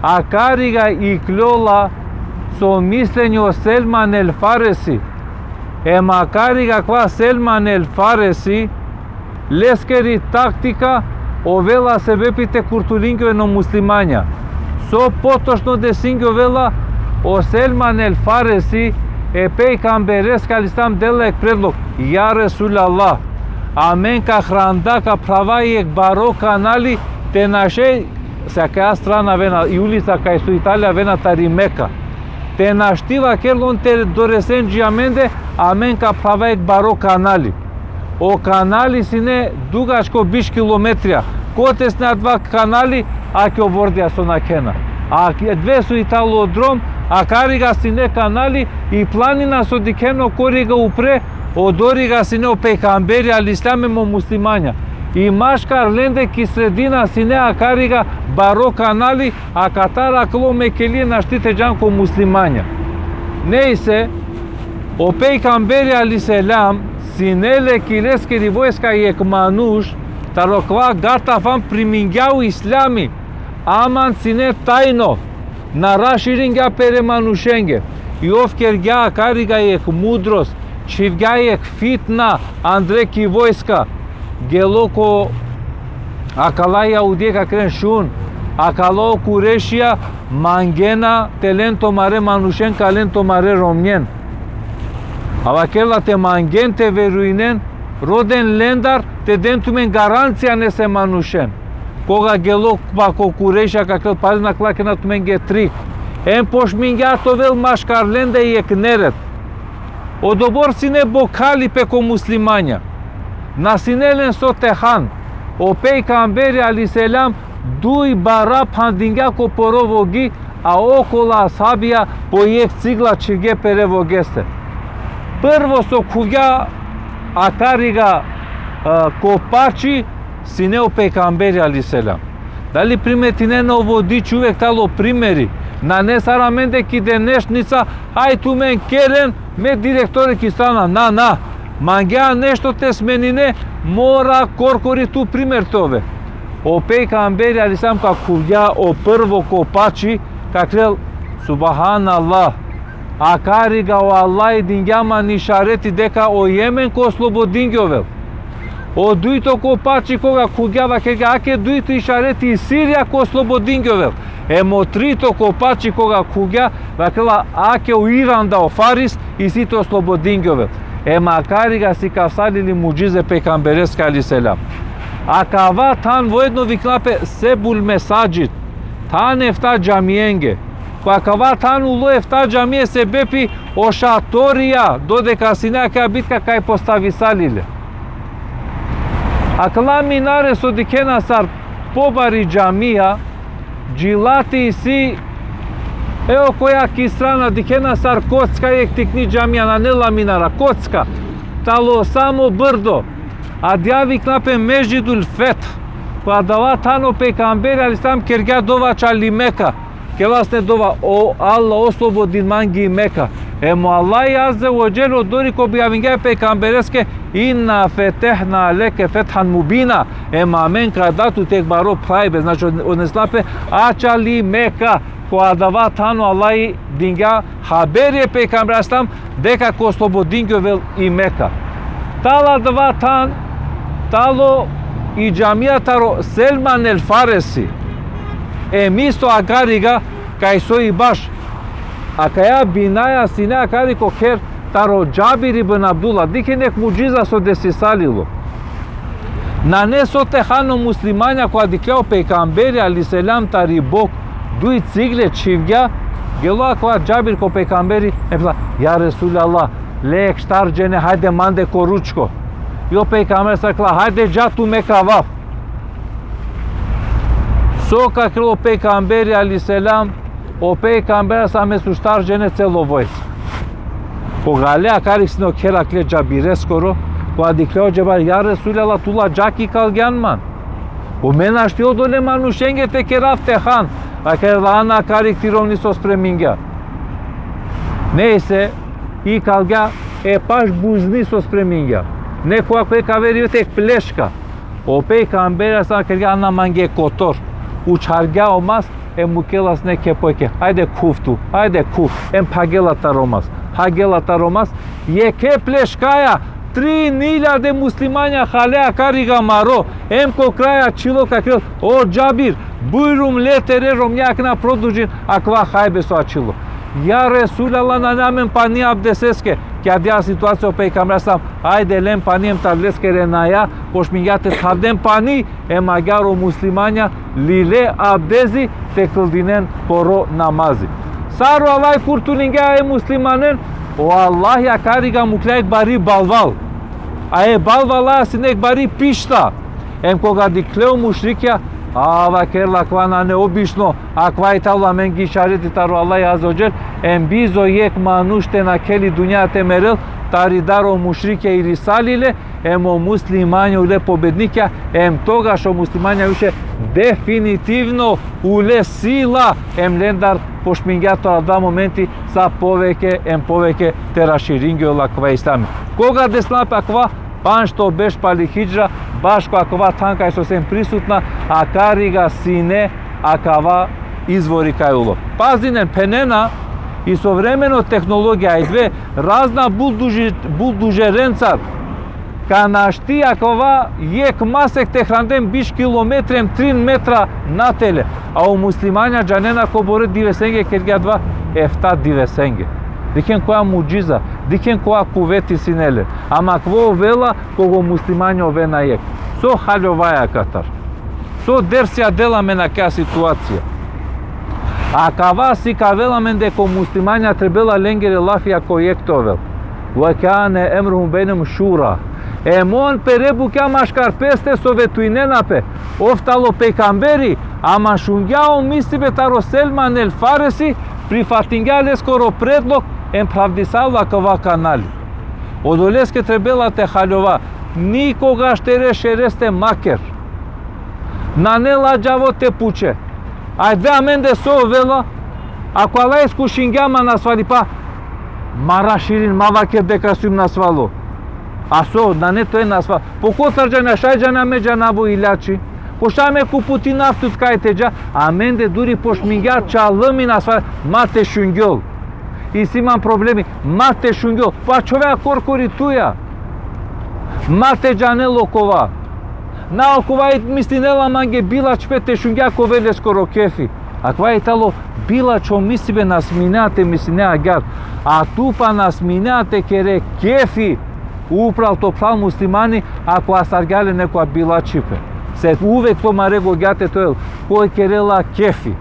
Speaker 1: а карига и клола со мислење о Селман ел Фареси. Ема карига ква Селман ел Фареси, лескери тактика, овела се бепите куртулингјове на муслимања. Со потошно десингјовела о Селман ел Фареси, пейгамберес алейхиссалам делек предлог, ја Ресул Аллах, амен ка храндака права и баро канали, те наше, сакаја страна вена, и улица кај со Италија вена тари Мека. Те наштива керлон те доресен джиаменде, амен ка права баро канали. О канали сине дугачко биш километрија. Котес на 2 канали, а ке обордија со накена. А 2 со италодром, а карига сине канали и планина со дикено корига упре, одорига сине о пейгамбери ал-Ислам емо муслимања. И машкар ленде ки средина сине а карига баро канали, а катара кло мекелие на штите джанко муслимања. Нейсе, о пейгамбери ал-Ислам, синеле килескери војска и екмануш, тароква Гатафан примингјау ислами, аман сине тајно, на раширингја переманушенге. И овкергја карига ек мудрост, чивгја ек фитна, андреки војска, гелоко акалаја удека крен шун, акало курешија, мангена, теленто маре манушен, каленто маре ромнен. Ава кела те манген те веруинен, роден лендар, те дентумен гаранција не се манушен. Кога гелок пако куреша какел пазна клакена тумен ге трик. Пош мингја товел машкар ленда и екнерет. Одобор сине бокали пеко муслимања. Насинелен со техан. О пейгамбери алейхиссалам дуј бара пандингја ко поровоги, а окола асабија по ек цигла чиге перевогесте. Прво со куѓа акарига копачи сине о пейгамбери алейхиссалам. Дали приметине на оводи човек тало примери? На не сараменде ки денешница, ај ту мен керен, ме директори ки стана, на. Мангеа нешто те сменине, мора коркори ту пример тове. О пейгамбери алейхиссалам ка куѓа о прво копачи, какрел, субхан Аллах, акарига о Аллах и дингјама ни шарети дека о Јемен ко ослободингјовел. О дуито копачи кога куѓава кега аке дуито и шарети и Сирија ко ослободингјовел. Емо трито копачи кога куѓа вакела аке о Иран да о Фарис и сите ослободингјовел. Ема акарига си касалили муџизе пейгамбереска алейхиссалам. Акава тан воедно викнапе себул месаџид, тан ефта џамиенге. Акава тан уло ефта џамие се бепи о шаторија, додека сине ака битка кај постави салиле. Акла минаре со дикена сар побари џамија, джилати си ео која ки страна дикена сар коцка ек тикни џамија на нела минара, коцка, тало само брдо, а дјави кнапе межидул фет, која дава тано пейгамбери алейхиссалам кергја дова чали Мека, келасне дова о Аллах ослободи манги Мека. Емо Аллах аззе оџел одори ко објавингја пейгамбереске инна фетехна леке фетхан мубина. Ема амен кадату тек баро прајбе, значи однеслапе ачали Мека, која дава тану Аллај динга хаберие пейгамберстам дека ко слободин ги вел и Мека. Тала дава тан тало и џамијатаро Селман ел Фареси мисто агарига кај сои баш акаја бинаја сина акарико хер таро Џабир ибн Абдула дике нек муџиза со деси салило. На не со техано муслимања која диклео пейгамбери али селам тари Бог дуи цигле чивѓа гелоа која Џабир ко пейгамбери епла ја Ресул Аллах лек штарџене хајде манде коручко јо пейгамбер сакла хајде џату Мека ваф со какло пейгамбери али селам о пейгамбер саме су штарџене цело војца кога леа карисино кера кле Џабире скоро која диклео џебар ја Ресул Аллах тула џаки калгјанман о мена шти одоле манушенгете керавте хан а ана карик тировни со спремингја нейсе и калгја паш бузни со спремингја некоја кој кавериоте плешка о пейгамбера са калгја ана манге котор учаргја омас мукелас неке појке ајде куфту ајде куф пагелата ромас хагелата ромас ке плешкаја 3000 муслимања халеа карига маро ко краја чило какрел о Џабир бујрум летере ромњакна продужин аква хајбе со ачило ја Ресул Аллах на намен пани абдесеске ќе дја ситуација пейгамбер сам ајде лем панием таблеске ренаја пошмињате тавден пани магаро муслимања лиле абдези те кылдинен поро намази саро Аллај куртулинге муслиманен о Аллах ја карига муклајк бари балвал балвала синек бари пишта кога диклео мушрикја ава керла квана необично аква итала мен ги шарети таро Аллај азоџел бизо јек мануште на кели дуњате мерел таридаро мушрикја и рисалиле мо муслимања уле победникја тогаш о муслимања више дефинитивно уле сила лендар пошмињато два моменти са повеќе те раширингиола ква ислами кога деслапа ква пан што беш пали хиџра баш која ква танка е сосем присутна а карига сине акава извори кајуло пазинен пенена и современо технологија и две разна булдужеренцар канашти акова јек масек те хранден биш километрем 3 метра на теле а у муслимања џанена коборе дивесенге кергја два ефта дивесенге дикен која муџиза дикен која кувети синеле ама кво вела кого муслимања овена јек со халјоваја катар со дерсија деламе на кја ситуација а кава си кавеламе деко муслимања требела ленгере лафија кој ектовел ва кане емрухум бейнем шура мон перебу кја машкарпесте советуиненапе офтало пейгамбери ама шунгјао мислибе таро Селман ел Фареси прифатингјале скоро предлог правдисала кава канали одолеске требела те халјова никогаш те решересте макер на не ладжаво те пуче ајде аменде со вела ако Аллај скушингјама насвали па мара ширин мавакер дека сум насвало а со на не тој насвал покотарџана шајџана меџанабу илјачи пошаме купути нафтут кајтеџа аменде дури пошмингја чалыми насвал мате шунгјол и си имам проблеми мате шунгјол па човеа коркори туја мате џанело кова наокова и мислинела манге била чпете шунгја ковеле скоро кефи а ква итало била чо мислибе насминеате мислинеа гар а тупа насминеате кере кефи управ топлал муслимани ако асаргјале некоја била чипе се увек помарего гјате тоел кој керела кефи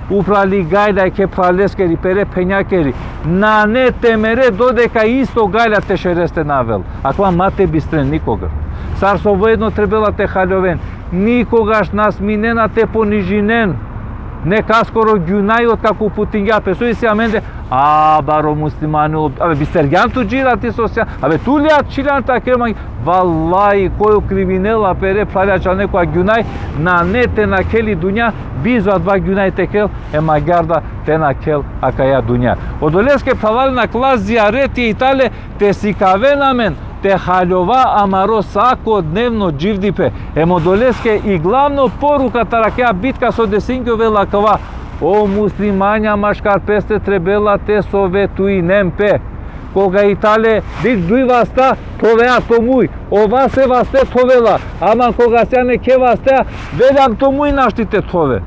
Speaker 1: упрали гајда ке пралескери пере пењакери на не темере додека исто гајда те шересте навел аква мате бистрен никогаш сар со воедно требела те халјовен никогаш насминена те понижинен нека скоро ѓунајот како путингја песои се аменде баро муслимани бистергјан ту џирати со се тулијат чилјанта кремањ валлаи кој криминела пере пралјача некоја ѓунај на не те на кели дуња бизо два ѓунај те кел маѓарда те на кел акаја дуња одолеске правале на клас зијарети итале те си кавенамен те халјова амаро сакодневно џивдипе. Емодолеске и главно порука таракеа битка со десингјове лакава О муслимања машкарпесте требела те советуи немпе. Кога Итале дик дуј васта, товеа томуј. Ова се васте товела. Аман кога се не ке васте, велам томуј наштите тове.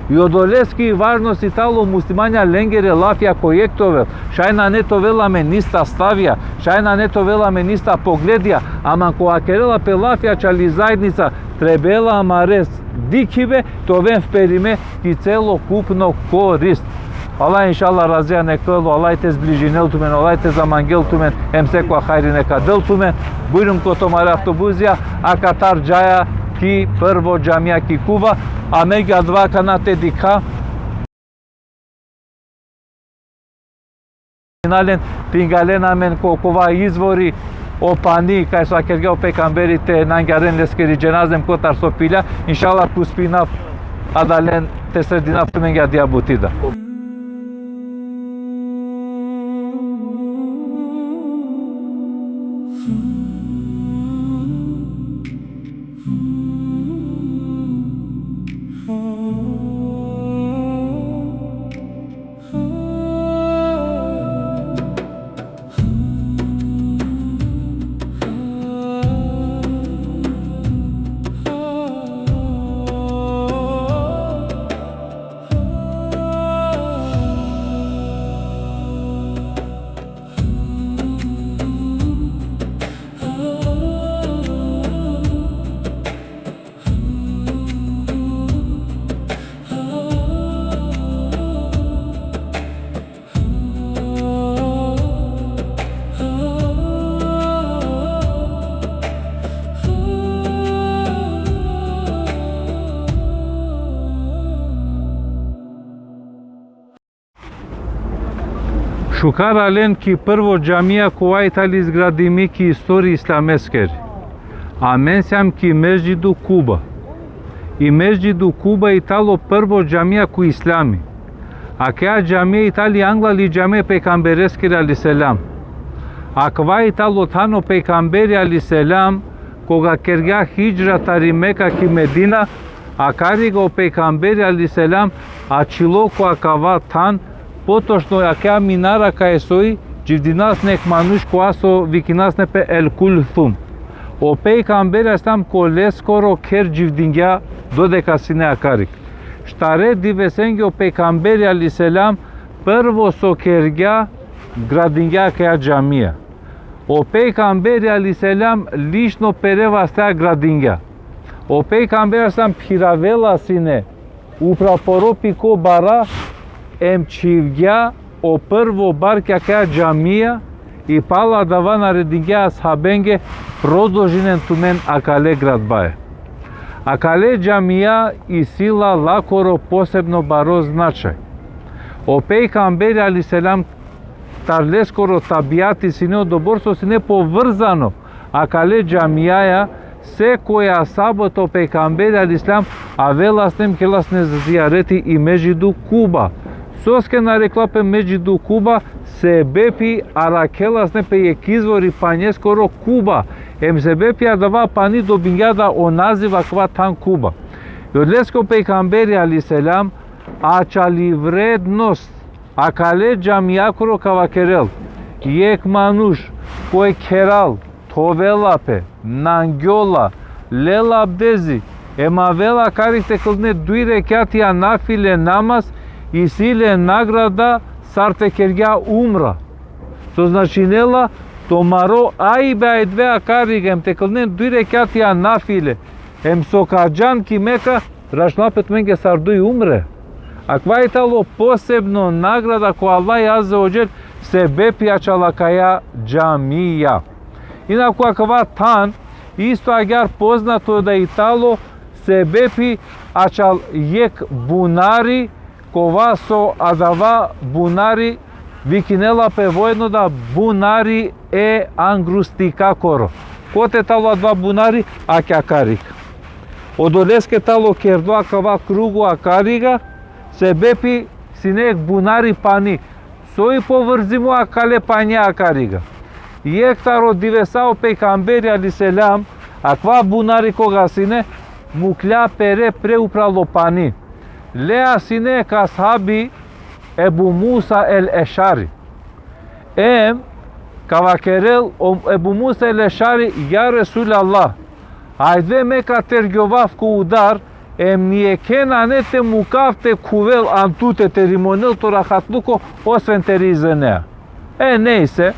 Speaker 1: И одолески важност Итало муслимања ленгере лафија којектове. Шајна не товеламе ниста ставија, шајна не товеламе ниста погледија, аман кога керела пе лафија чали заедница, требела амарес дикиве, товен впериме ки целокупно корист. Аллах иншалла разија некълу, Аллах те сближинел тумен, Аллах те замангел тумен, ем секоја хајри нека дел тумен, бујрум кото маре автобузија, а катар джаја ки прво джамија ки Куба, а меѓа два канате дика. Пингалена мен кокова извори опани, кај со акергео пекамберите нангарен лескери дженазем котар со пиля, иншалла куспинав адален те срединав тумен ја диабутида. Шукар ален ки прво джамија која Итали изградими ки историја исламескери. А мен сам ки меџиду Куба. И меџиду Куба Итало прво джамија кој ислами. А кеа джамија Итали англа ли джамија пекамберескери алиселам. А ква Итало тано пекамбери алиселам кога кергја хиджра тари Мека ки Медина, а карига о пекамбери алиселам, а чилоко акава тан потошно јакеа минара кај сои, дживдинас нек мануш коа со викинас непе ел кулфум. О пейкамбер стам коле скоро кер дживдингја додека сине акарик. Штаре дивесенге о пейкамбери алиселам прво со кергја градингја каја джамија. О пейкамбери алиселам лично перева стаја градингја. О пейкамбер стам пиравела сине упрапоропи ко бара ем чивѓа о прво бар каја джамија и пала дава наредингја асхабенге продолжинен тумен акале градбае. Акале джамија и сила лакоро посебно баро значај. О пейкамбери алиселам тарлескоро табијати сине одоборство сине поврзано акале джамијаја секоја сабото пейкамбери алислам а веласнем келасне зијарети и меџиду Куба. Соске нареклапе меđidu Kuba se bepi arakelas ne pe екизвори пање скоро Куба. Ем се бепи адава пани до бингјада о назива ква тан Куба. И одлеско пейкамбери алиселам ачали вредност акале джамијакоро кава керел. Јек мануш кој керал товелапе нангјола лела абдези ема вела карите кълне дуј рекјатија нафиле намаз и силе награда сарте кергја умра. Со значинела томаро ајбе две акарига ем те кълнен дуј рекјатија нафиле ем со каджан ки мека рашнапет менге сардуј умре. А ква итало посебно награда која Аллах аззе оџел се бепијачала каја джамија. Инаку аква тан исто агар познато да итало се бепи ачал јек бунари кова со адава бунари викинела пе воедно да бунари е ангрустикакоро. Коте тало два бунари акјакарик. Одолеске тало кердоа кава кругу акарига се бепи синек бунари пани. Сои поврзимо акале пање акарига. Јектаро дивесао пейкамбери алиселам аква бунари кога сине мукля пере преупрало пани. Lea sine kashabi Ebu Musa el Eshari. Kavakerel Ebu Musa el Eshari, ja Resulallah. Ajde me ka tergjovav ku udar, mniekena ne te mukav te kuvel antute te rimonel to rahatluko osven te rizenea. Neyse.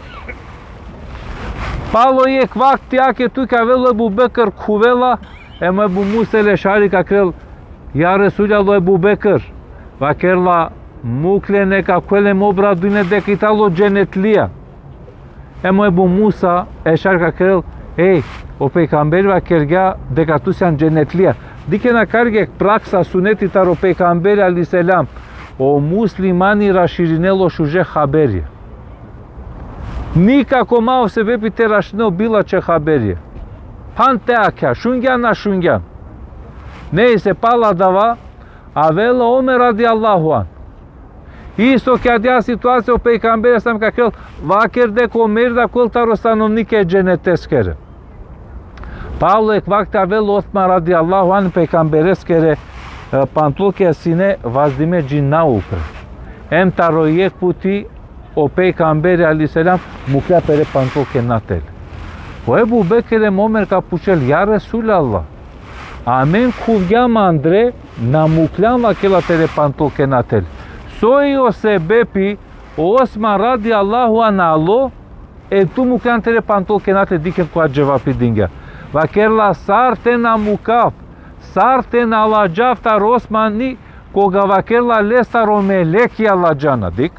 Speaker 1: Palo je vakti ake tu ka velo Ebu Bekr kuvela, Ebu Musa el Eshari ka krel, ja Resulallah Ebu Bekr, vakerla mukle neka kwele mobra dune dekitalo cenetliya. Ebu Musa Eshari ka krel, o pejgamberi va kerga dekatusian cenetliya. Dikena kargek praksa suneti tar o pejgamberi aliselam, o muslimani raširinelo šuže haberje. Nikako mao sebebi te rašineo bila će haberje. Pan te akja, šungjan na šungjan. Neyse pala dava, a vela Omer radijallahu an. Isto kad ja situacija o pejgamberi sam kakel, vaker dek Omer da kultaro stanovnike ceneteskere. Pavlo ek vakti avel Osman radijallahu an pejgambereskere pantluke sine vazdime džinnaupre. Taro jek puti o pejgamberi aliselam mukla pere pantluke natel. O Ebu Bekre Omer ka pučel, ja Resulallah, amen kuvjam Andre na muklam vakela pere pantluke natel. Soji o sebepi Osman radijallahu an alo, tu muklam tere pantluke natel diken kua cevapi dingja. Vakerla sarte na mukaf, sarte na lađav tar Osmani, koga vakerla lesar o meleki alađana, dik.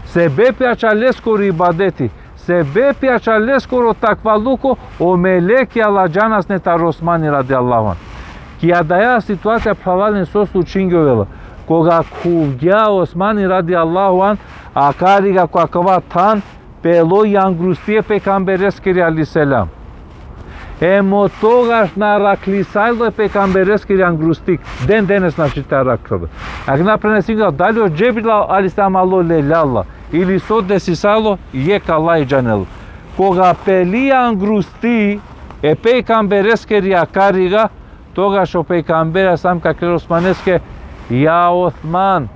Speaker 1: Sebepi aça leskor ibadeti, sebepi aça leskor o takvaluko o meleki alađanas ne tar Osmani radijallahu an. Kija daja situacija pravalen soslu čingjovela, koga kuvgja Osmani radijallahu an, a kariga kakava tan, pelo yangrustije pejgambereskeri aliselam. Togaš na raklisajlo je pejgambereskeri angrustik. Den denes znači ta raklada. Ako naprene singal, da li o džebrila, ali sam alo leljala. Ili so desisalo, je kalaj džanel. Koga peli angrusti, pejgambereskeri akariga, togaš o pejgambera sam kakre Osmaneske, ja Osman.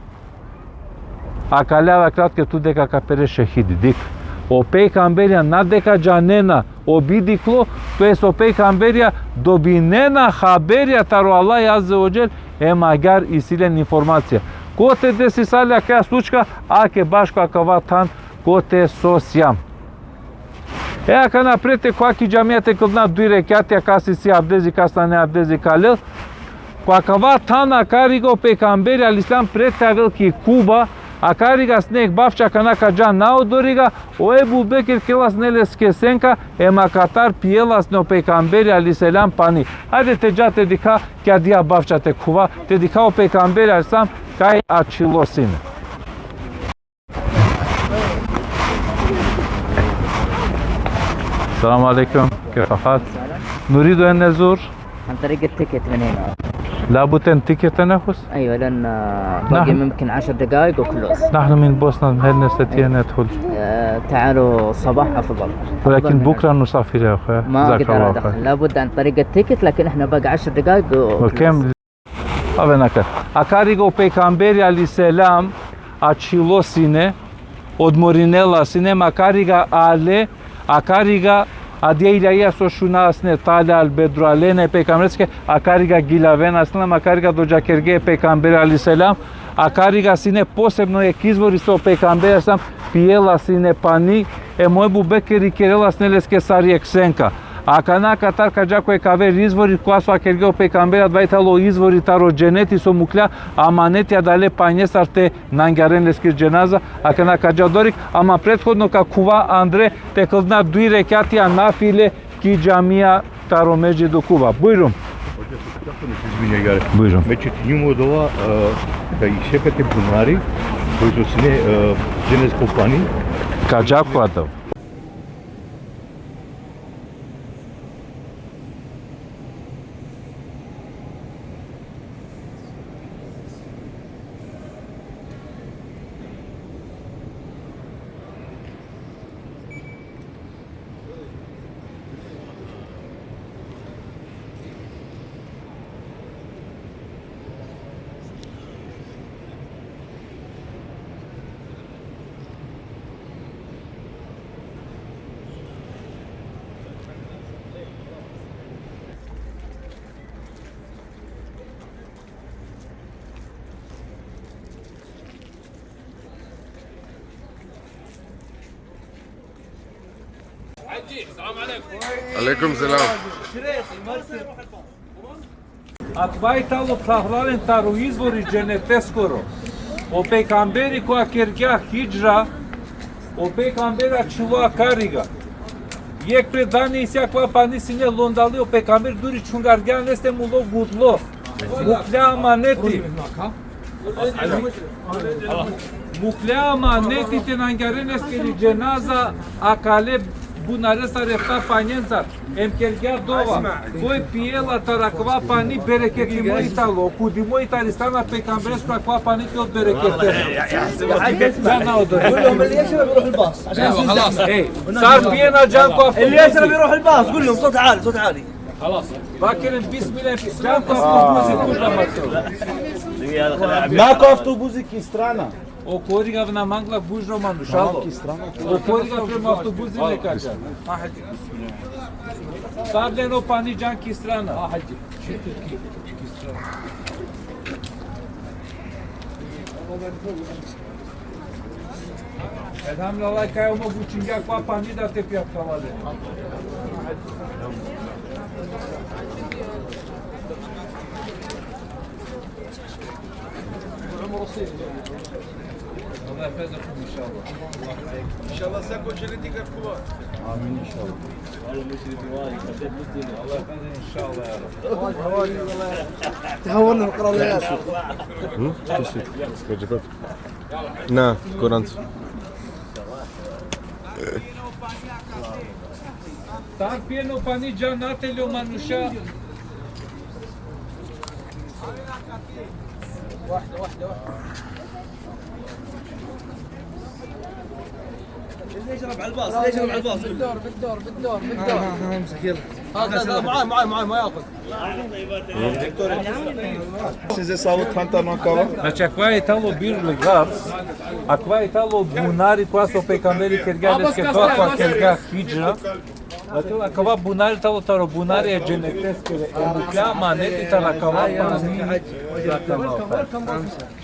Speaker 1: A kaljava kratke tu deka kapere šehidi, dik. O pejgamberja nadeka džanena obidiklo, to jest o pejgamberja dobinena haberja taro Allah azze ođel magar isilen informacija. Ko te desi salja kaja slučka, ake baško akava tan, ko te sosyam. Aka naprete koaki džamijate kılna dui rekatja kasi si abdezi kasla ne abdezi kalil, ko akava tan akarigo pejgamberja alislam prete veliki Kuba, akariga sneg bavča kanaka džan naodoriga, o Ebu Bekir kelas neleske senka, makatar pijelas ne o pejgamberi aliselam pani. Hajde te džate dika, kja dia bavča te kuva, te dika o pejgamberi alislam, kaj açilo sine. Selamu alaikum, kif حالك؟ نريد أن نزور
Speaker 6: عن طريق التيكت من هنا.
Speaker 1: لابد أن تيكت تنفس؟
Speaker 6: ايوه لان باقي ممكن 10 دقائق وكلوز.
Speaker 1: نحن من بوسنا، هل نستطيع أن ندخل؟
Speaker 6: تعالوا الصباح افضل.
Speaker 1: ولكن بكره نسافر يا اخويا.
Speaker 6: ما اقدر ادخل، لابد عن طريق التيكت، لكن احنا باقي 10 دقائق
Speaker 1: وكم avenakat. Akarigo pejgamberi aliselam açilo sine, odmorinela sine, makariga ale, akariga adjeilia so shunasne tale al bedrualene pejgamberske, akariga gilavena sine, akariga dođakerge pejgamberi aliselam, akariga sine posebno je izvori so pejgamberi sam pijela sine pani, moj bubekeri kerela sneleske sarijek senka. A kana katar kađako je kaver izvori koja su akergeo pejgamberi dvajtalo izvori taro dženeti so muklja amaneti adale panjesar te nangaren leskir dženaza, a kana kađadorik, ama prethodno ka kuva Andre te kıldna dui rekatija nafile ki džamija taro međidu kuva. Buyurun. Buyurun.
Speaker 8: Значи тинјумо од ова да ги шепете бунари кои се сине женес компани.
Speaker 1: Kađako adav.
Speaker 3: عليكم السلام.
Speaker 1: A това итало плавлален таро извори дженете скоро. O pejgamberi ku akergah hijra, o pejgamberi çuluğa kariga. Yek predani isyakva panisine londali o pejgamber duri çungargan neste mulo gudlo. Mukla amaneti. Mukla amaneti tenangaren eskeli cenaza akale bunare sarefta panyenza emkergah dova. Foi piela tarakva pani bereketi mo italo. Kudimo italistana pejgamberes takva pani to bereketi. Jana odur.
Speaker 2: لهم اللي يشرب يروح الباص عشان
Speaker 1: خلاص ايه صار بينا جانكو
Speaker 2: اللي يشرب يروح الباص قول لهم صوت عالي صوت عالي
Speaker 1: باكر بسم الله جانكو افطوبوزي كلها
Speaker 5: Мако автобузики страна.
Speaker 1: O koriga na mangla bujro manu shalo. O koriga prema avtobuzi ne kaça. Sablen o pani janki strana. Elhamdülillah kaya uma buçinga kwa pani da te piyatkalade. Allah efendim inşallah.
Speaker 5: İnşallah sen koçenetik akıva.
Speaker 1: Amin inşallah. Allah efendim inşallah ya Rabbi.
Speaker 2: تهورنا القرآن
Speaker 3: Na, Kur'an.
Speaker 1: Tak pieno pani janatele o manusha.
Speaker 2: اللي يشرب على الباص اللي يشرب على الباص بالدور امسك يلا هذا معاي ما ياخذ
Speaker 5: Size sağlık pantarman kava.
Speaker 1: Znači, akva je talo bir lugar, akva je talo bunari koja su pejgamberi kergadeske toa kerga hijra. Dakle, akva bunari talo taro bunari je dženeteskere. Mukla amaneti tara akva pani.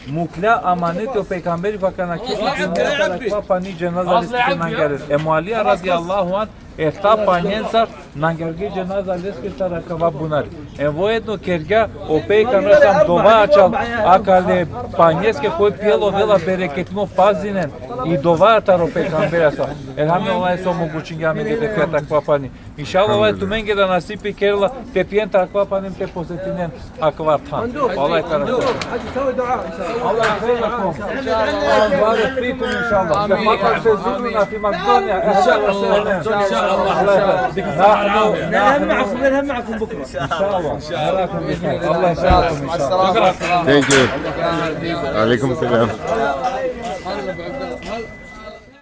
Speaker 1: Mukla amaneti o peygamberi koja kana kisi dünya tara akva pani cenaza listike nangerir. Emualiya radiyallahu anh efta panjenca nangergi cenaza listike tara akva bunari. Vojedno kerga o pejgamber sam dovačal akale panjeske koje pijelo vela bereketimo pazinen i dovatar o peygambera sa. Elhamdülillah so mogućinja mi gede pija takva pani. Inšallah ovaj tu menge da nasipi kerla te pijen takva panim te posetinen akva tan. Allah je tarafı.
Speaker 2: سوي دعاء ان شاء الله
Speaker 1: Allah khayrakum. Allah barik fikum inşallah. Tefakar sezununa fi Makedonya. İnşallah.
Speaker 2: نحن معكم نحن معكم بكره
Speaker 1: İnşallah. Narakum bihir. Allah sağ olsun inşallah.
Speaker 3: Thank you. Alaikum salam.